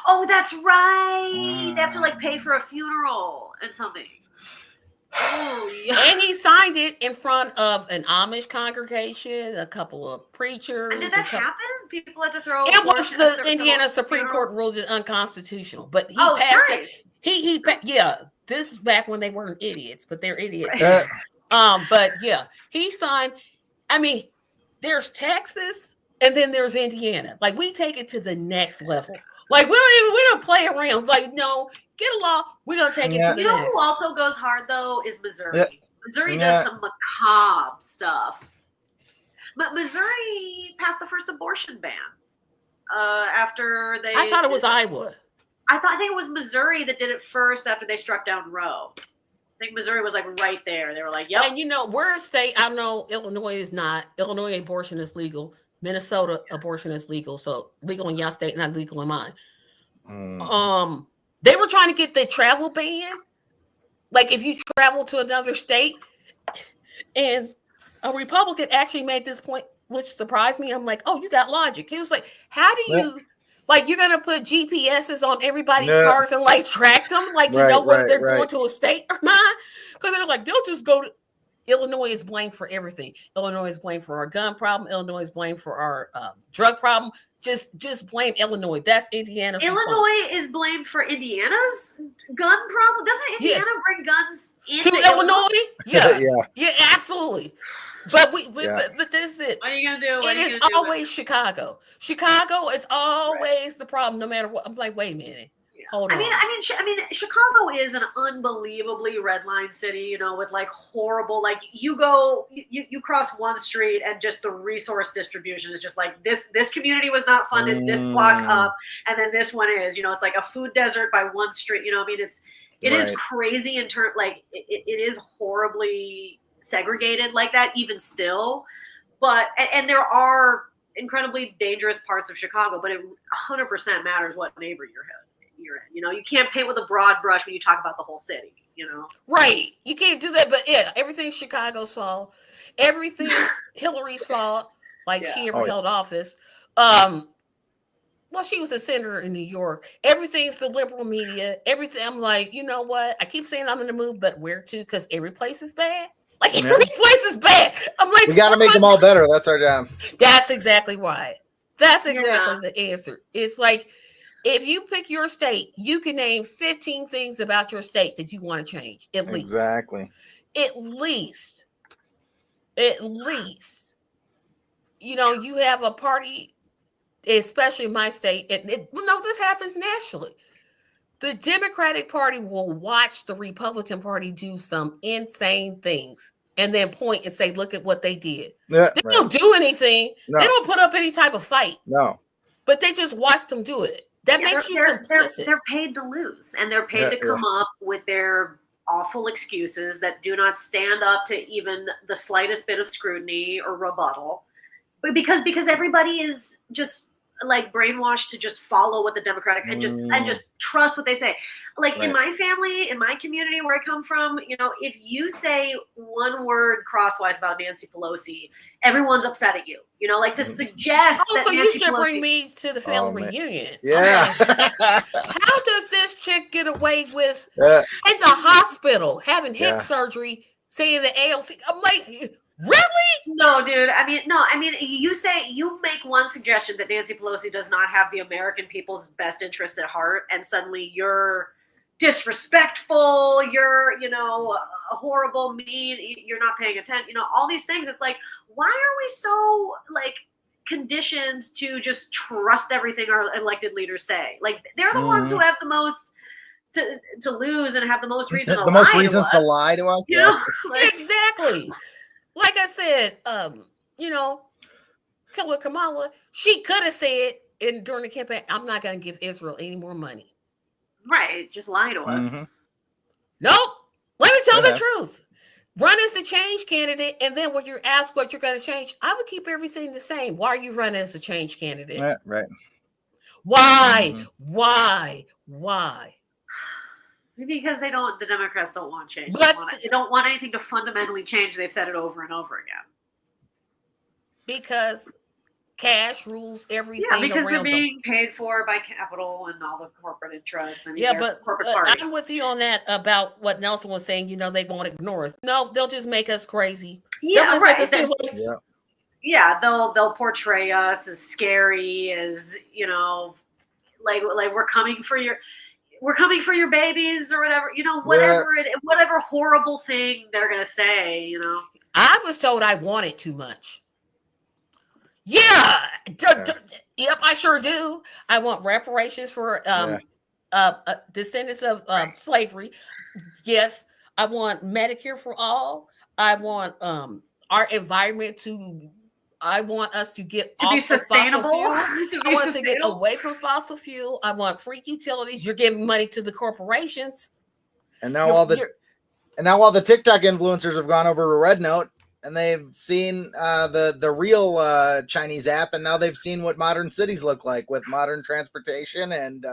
Oh, that's right. They have to pay for a funeral and something. Oh, yeah. And he signed it in front of an Amish congregation, a couple of preachers. And did that happen? People had to throw. It was the Indiana Supreme Court ruled it unconstitutional, but he passed it. He this is back when they weren't idiots, but they're idiots. But yeah, he signed. I mean, there's Texas, and then there's Indiana. We take it to the next level. We don't play around. No, get a law. We're gonna take it to the next. You know who also goes hard though is Missouri. Yeah. Missouri does some macabre stuff. But Missouri passed the first abortion ban after they. I thought it was Iowa. I think it was Missouri that did it first after they struck down Roe. I think Missouri was right there. They were like, "Yep." And we're a state. I know Illinois is not. Illinois abortion is legal. Minnesota abortion is legal. So legal in your state, not legal in mine. They were trying to get the travel ban. If you travel to another state, and a Republican actually made this point, which surprised me. I'm like, oh, you got logic. He was like, how do you, you're going to put GPSs on everybody's cars and track them? Whether they're going to a state or not? Because they're they'll just go to, Illinois is blamed for everything. Illinois is blamed for our gun problem. Illinois is blamed for our drug problem. Just blame Illinois. That's Indiana's Illinois is blamed for Indiana's gun problem. Doesn't Indiana bring guns into to Illinois? Yeah, absolutely. But but this is it. What are you gonna do? It is always Chicago. Chicago is always the problem, no matter what. I'm like, wait a minute. Hold on. I mean, Chicago is an unbelievably red line city, with horrible, you cross one street and just the resource distribution is just this community was not funded, this block up, and then this one is, it's like a food desert by one street, it is crazy in terms, it is horribly segregated like that, even still, but, and there are incredibly dangerous parts of Chicago, but it 100% matters what neighbor you're in. You can't paint with a broad brush when you talk about the whole city, Right. You can't do that, but everything's Chicago's fault. Everything's Hillary's fault. She ever held office. Well, she was a senator in New York. Everything's the liberal media. Everything. I'm like, you know what? I keep saying I'm in the mood, but where to? Because every place is bad. Every place is bad. I'm like, we got to make them all better. That's our job. That's exactly right. That's exactly the answer. It's if you pick your state, you can name 15 things about your state that you want to change, at least. Exactly. At least. You have a party, especially in my state. This happens nationally. The Democratic Party will watch the Republican Party do some insane things and then point and say, look at what they did. Yeah, they don't do anything. No. They don't put up any type of fight. No. But they just watch them do it. That makes you complicit. They're paid to lose, and they're paid to come up with their awful excuses that do not stand up to even the slightest bit of scrutiny or rebuttal. But because everybody is just like brainwashed to just follow what the Democratic and just trust what they say. Like in my family, in my community where I come from, you know, if you say one word crosswise about Nancy Pelosi, everyone's upset at you. You know, like to suggest Also, that you Nancy should Pelosi, bring me to the family reunion. Yeah. How does this chick get away with Yeah. at the hospital having hip Yeah. surgery, saying the AOC? I'm like, really? No, dude. I mean, you make one suggestion that Nancy Pelosi does not have the American people's best interest at heart, and suddenly you're disrespectful, you're, you know, horrible, mean, you're not paying attention, you know, all these things. It's like, why are we so like conditioned to just trust everything our elected leaders say? Like they're the ones who have the most to lose and have the most reason The most reasons to lie to us. You know? Like, Exactly. Like I said, you know, Kamala, she could have said during the campaign, I'm not going to give Israel any more money. right, just lie to us. Nope. Let me tell the truth. Run as the change candidate, and then when you're asked what you're going to change, I would keep everything the same. Why are you running as a change candidate? Yeah, right. Why? Why? Because the Democrats don't want change. But they don't want anything to fundamentally change. They've said it over and over again. Because cash rules everything. Yeah, because they're around being paid for by capital and all the corporate interests. I mean, yeah, but corporate party. I'm with you on that about what Nelson was saying. You know, they won't ignore us. No, they'll just make us crazy. Yeah, right. Yeah, they'll portray us as scary, as, you know, like we're coming for your babies or whatever, you know, whatever horrible thing they're gonna say, you know. I was told I wanted too much. Yeah. Yep, I sure do. I want reparations for descendants of slavery. Yes, I want Medicare for all. I want our environment I want us to get to be sustainable. I want us to get away from fossil fuel. I want free utilities. You're giving money to the corporations. And now all the TikTok influencers have gone over to Red Note and they've seen the real Chinese app, and now they've seen what modern cities look like with modern transportation and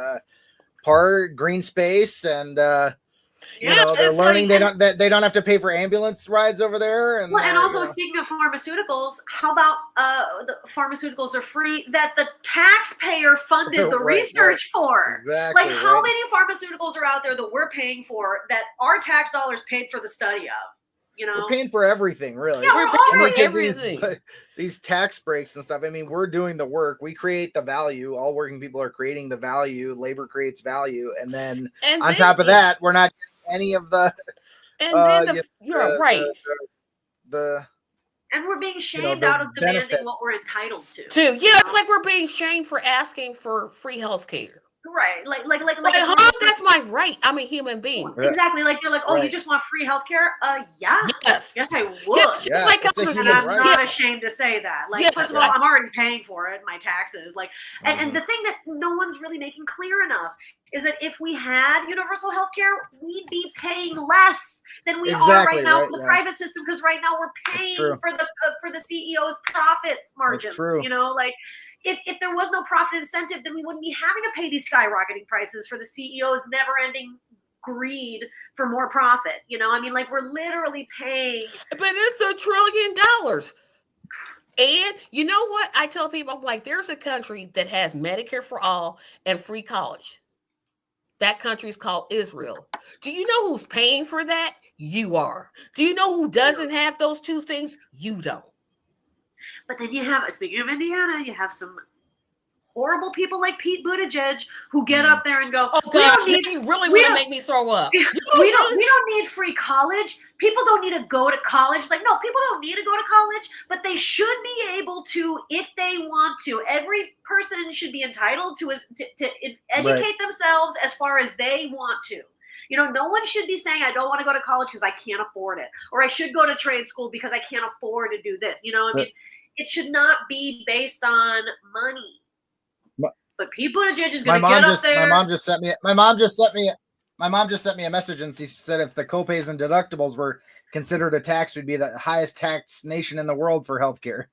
green space, and they're learning they don't have to pay for ambulance rides over there. And well, and also speaking of pharmaceuticals, how about the pharmaceuticals are free that the taxpayer funded the research for? Exactly. Like how many pharmaceuticals are out there that we're paying for that our tax dollars paid for the study of? You know, we're paying for everything, really. Yeah, we're offering everything. These tax breaks and stuff. I mean, we're doing the work. We create the value. All working people are creating the value. Labor creates value, and then on top of that, we're not getting any of the. And you're right. And we're being shamed out of demanding what we're entitled to. It's like we're being shamed for asking for free health care. Right, like that's my right. I'm a human being. Exactly, like you're like, oh, you just want free healthcare? Yeah. Yes, I would. Yes, like I'm not ashamed to say that. Like, first of all, I'm already paying for it, my taxes. Like, and the thing that no one's really making clear enough is that if we had universal health care, we'd be paying less than we are right now in the private system, because right now we're paying for the CEO's profits margins. You know, like. If there was no profit incentive, then we wouldn't be having to pay these skyrocketing prices for the CEO's never-ending greed for more profit. You know, I mean, like we're literally paying. But it's $1 trillion. And you know what? I tell people, I'm like, there's a country that has Medicare for all and free college. That country is called Israel. Do you know who's paying for that? You are. Do you know who doesn't have those two things? You don't. But then you have, speaking of Indiana, you have some horrible people like Pete Buttigieg who get up there and go, "Oh gosh, you really want to make me throw up? We don't need free college. People don't need to go to college. Like, no, people don't need to go to college, but they should be able to if they want to. Every person should be entitled to educate themselves as far as they want to." You know, no one should be saying, I don't want to go to college because I can't afford it. Or I should go to trade school because I can't afford to do this. You know, I mean, it should not be based on money. But Pete Buttigieg is going to get up there. My mom just sent me my mom just sent me a message and she said if the copays and deductibles were considered a tax, we'd be the highest taxed nation in the world for healthcare.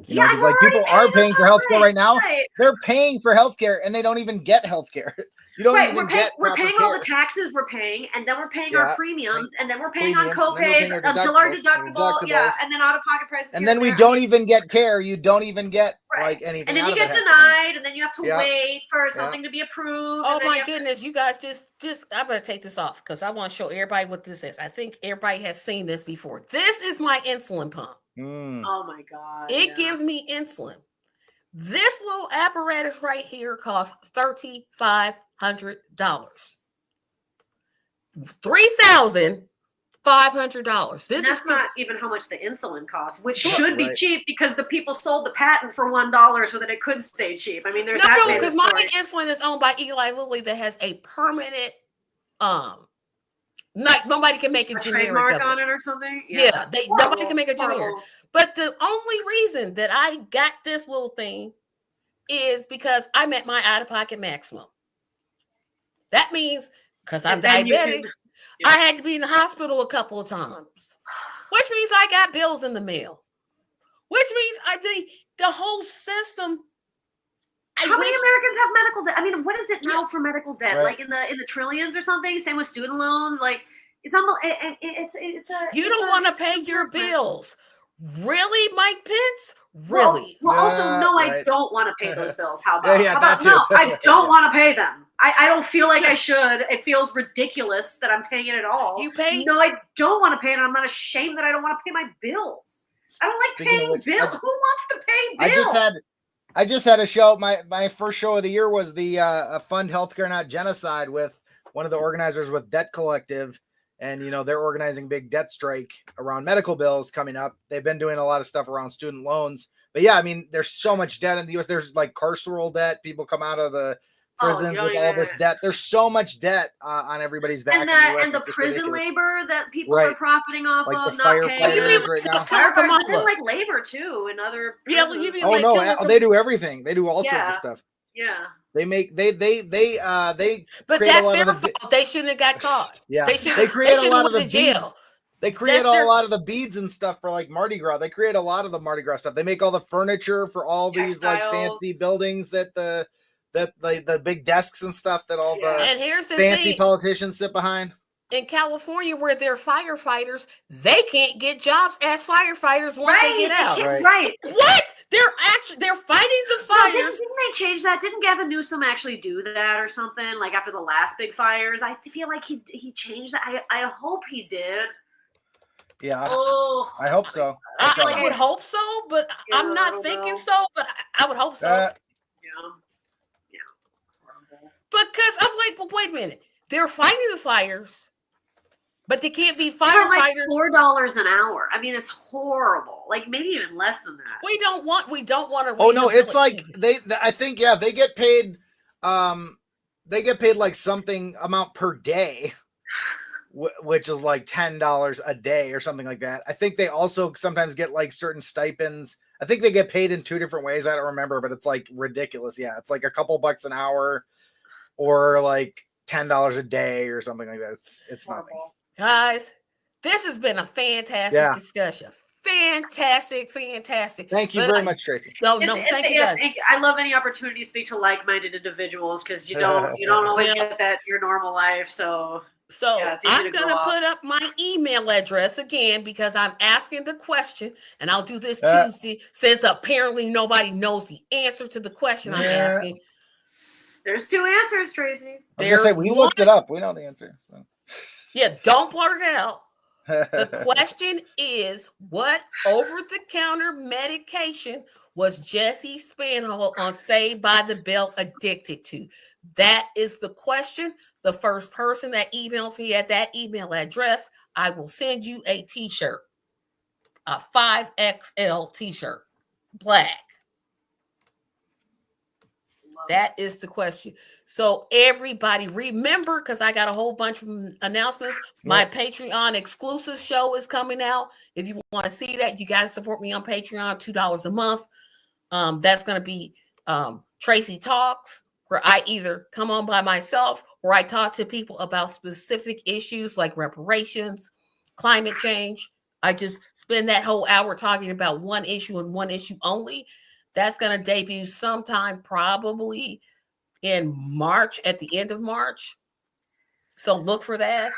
You know, Yeah, because we're like people already are paying paying for healthcare right now. right. They're paying for healthcare and they don't even get healthcare. You don't even get we're proper paying care. all the taxes we're paying, and then we're paying Yeah. our premiums, and then we're paying on Premiums, and then we're copays paying our until our deductibles, deductible, and then out-of-pocket prices. and then we don't even get care. You don't even get like anything. And then out you of get it half the denied, and then you have to Yeah. wait for something to be approved. Oh and then my you have to- goodness, you guys just I'm gonna take this off because I want to show everybody what this is. I think everybody has seen this before. This is my insulin pump. Mm. Oh my God. It gives me insulin. This little apparatus right here costs $3,500. $3,500. This That's is not even how much the insulin costs, which Right, should be right. cheap because the people sold the patent for $1 so that it could stay cheap. I mean, there's that no, kind of because my story. insulin is owned by Eli Lilly that has a permanent like nobody can make a generic trademark of on it or something. Yeah, nobody Horrible, can make a generic. horrible. But the only reason that I got this little thing is because I met my out-of-pocket maximum. That means because I'm And then you diabetic, can- I had to be in the hospital a couple of times, which means I got bills in the mail, which means the whole system. How many Americans have medical debt? I mean, what is it now for medical debt? Right. Like in the trillions or something? Same with student loans. Like it's almost You don't want to pay your bills. Really, Mike Pence? Well, Really? also, no, I right. don't want to pay those bills. How about? Yeah, how about that too. no? I don't want to pay them. I don't feel like I should. It feels ridiculous that I'm paying it at all. You pay? No, I don't want to pay it. And I'm not ashamed that I don't want to pay my bills. I don't like Speaking of paying which, bills. Who wants to pay bills? I just had a show. My first show of the year was the Fund Healthcare Not Genocide with one of the organizers with Debt Collective. And, you know, they're organizing big debt strike around medical bills coming up. They've been doing a lot of stuff around student loans. But yeah, I mean, there's so much debt in the U.S. There's like carceral debt. People come out of the prisons with all this debt. There's so much debt on everybody's back. And the prison labor that people are profiting off like of. the firefighters right now. Firefighters like labor too in other prisons. Oh no, they do everything. They do all sorts of stuff. Yeah. They make they But that's their fault. They shouldn't have got caught. Yeah, they create a lot of the jail. beads. They create a lot of the beads and stuff for like Mardi Gras. They create a lot of the Mardi Gras stuff. They make all the furniture for all these like fancy buildings that the big desks and stuff that all the and here's the fancy thing. politicians sit behind. In California, where they're firefighters, they can't get jobs as firefighters once they get out. Right. What? They're fighting the fires. Didn't they change that? Didn't Gavin Newsom actually do that or something? Like after the last big fires, I feel like he changed that. I hope he did. Yeah. Oh, I hope so. I would hope so, but I'm not thinking so. But I would hope so. Yeah. Because I'm like, but wait a minute. They're fighting the fires. But they can't be firefighters. Like $4 an hour. I mean, it's horrible. Like maybe even less than that. We don't want to. Oh no, it's like I think they get paid. They get paid like something amount per day, which is like $10 a day or something like that. I think they also sometimes get like certain stipends. I think they get paid in two different ways. I don't remember, but it's like ridiculous. Yeah, it's like a couple bucks an hour, or like $10 a day or something like that. It's nothing. Guys, this has been a fantastic discussion. Fantastic. Thank you very much, Tracy. Thank you guys. I love any opportunity to speak to like-minded individuals because you don't always get that in your normal life. So I'm gonna put up my email address again because I'm asking the question, and I'll do this Tuesday since apparently nobody knows the answer to the question I'm asking. There's two answers, Tracy. I was gonna say we looked it up. We know the answer. So. Yeah, don't blurt it out. The question is, what over-the-counter medication was Jesse Spanhole on Saved by the Bell addicted to? That is the question. The first person that emails me at that email address, I will send you a t-shirt, a 5XL t-shirt, black. That is the question. So everybody remember, because I got a whole bunch of announcements. My Patreon exclusive show is coming out. If you want to see that, you got to support me on Patreon, $2 a month. That's going to be Tracy Talks, where I either come on by myself where I talk to people about specific issues like reparations, climate change. I just spend that whole hour talking about one issue and one issue only. That's going to debut sometime probably in March, at the end of March. So look for that.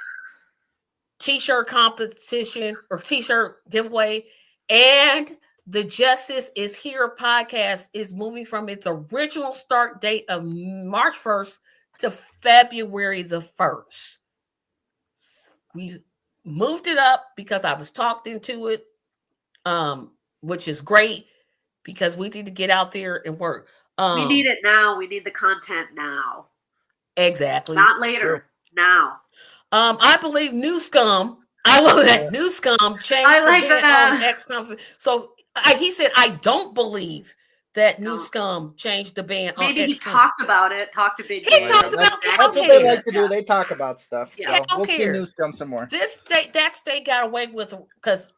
T-shirt competition or T-shirt giveaway. And the Justice is Here podcast is moving from its original start date of March 1st to February the 1st. We moved it up because I was talked into it, which is great because we need to get out there and work. We need it now. We need the content now. Exactly. Not later. Now. I believe New Scum. I love that. New Scum changed like the ban that. on X conference. So he said, I don't believe that New Scum changed the ban on X. Maybe he talked about it. Talked to Big. He talked about it. That's what they like to do. They talk about stuff. Yeah, So we'll see New Scum some more. This state, that state got away with because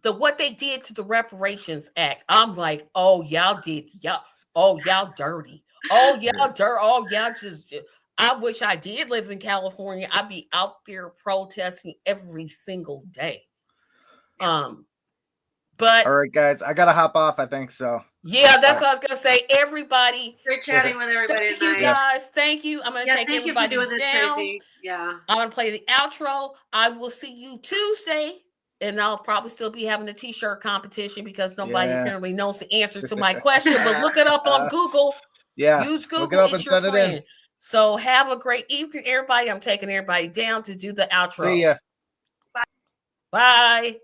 what they did to the Reparations Act. I'm like, oh, y'all did, y'all dirty. Oh, y'all dirt. Oh, y'all just. I wish I did live in California. I'd be out there protesting every single day. But all right, guys, I gotta hop off. I think so. Yeah, that's what I was gonna say. Everybody, great chatting with everybody. Thank you, guys. Thank you. I'm gonna take everybody Thank you for doing this, down. Tracy. Yeah, I'm gonna play the outro. I will see you Tuesday, and I'll probably still be having a T-shirt competition because nobody apparently knows the answer to my question. But look it up on Google. Yeah, use Google. Look it up it's and your send friend. it in. So have a great evening, everybody. I'm taking everybody down to do the outro. See ya. Bye.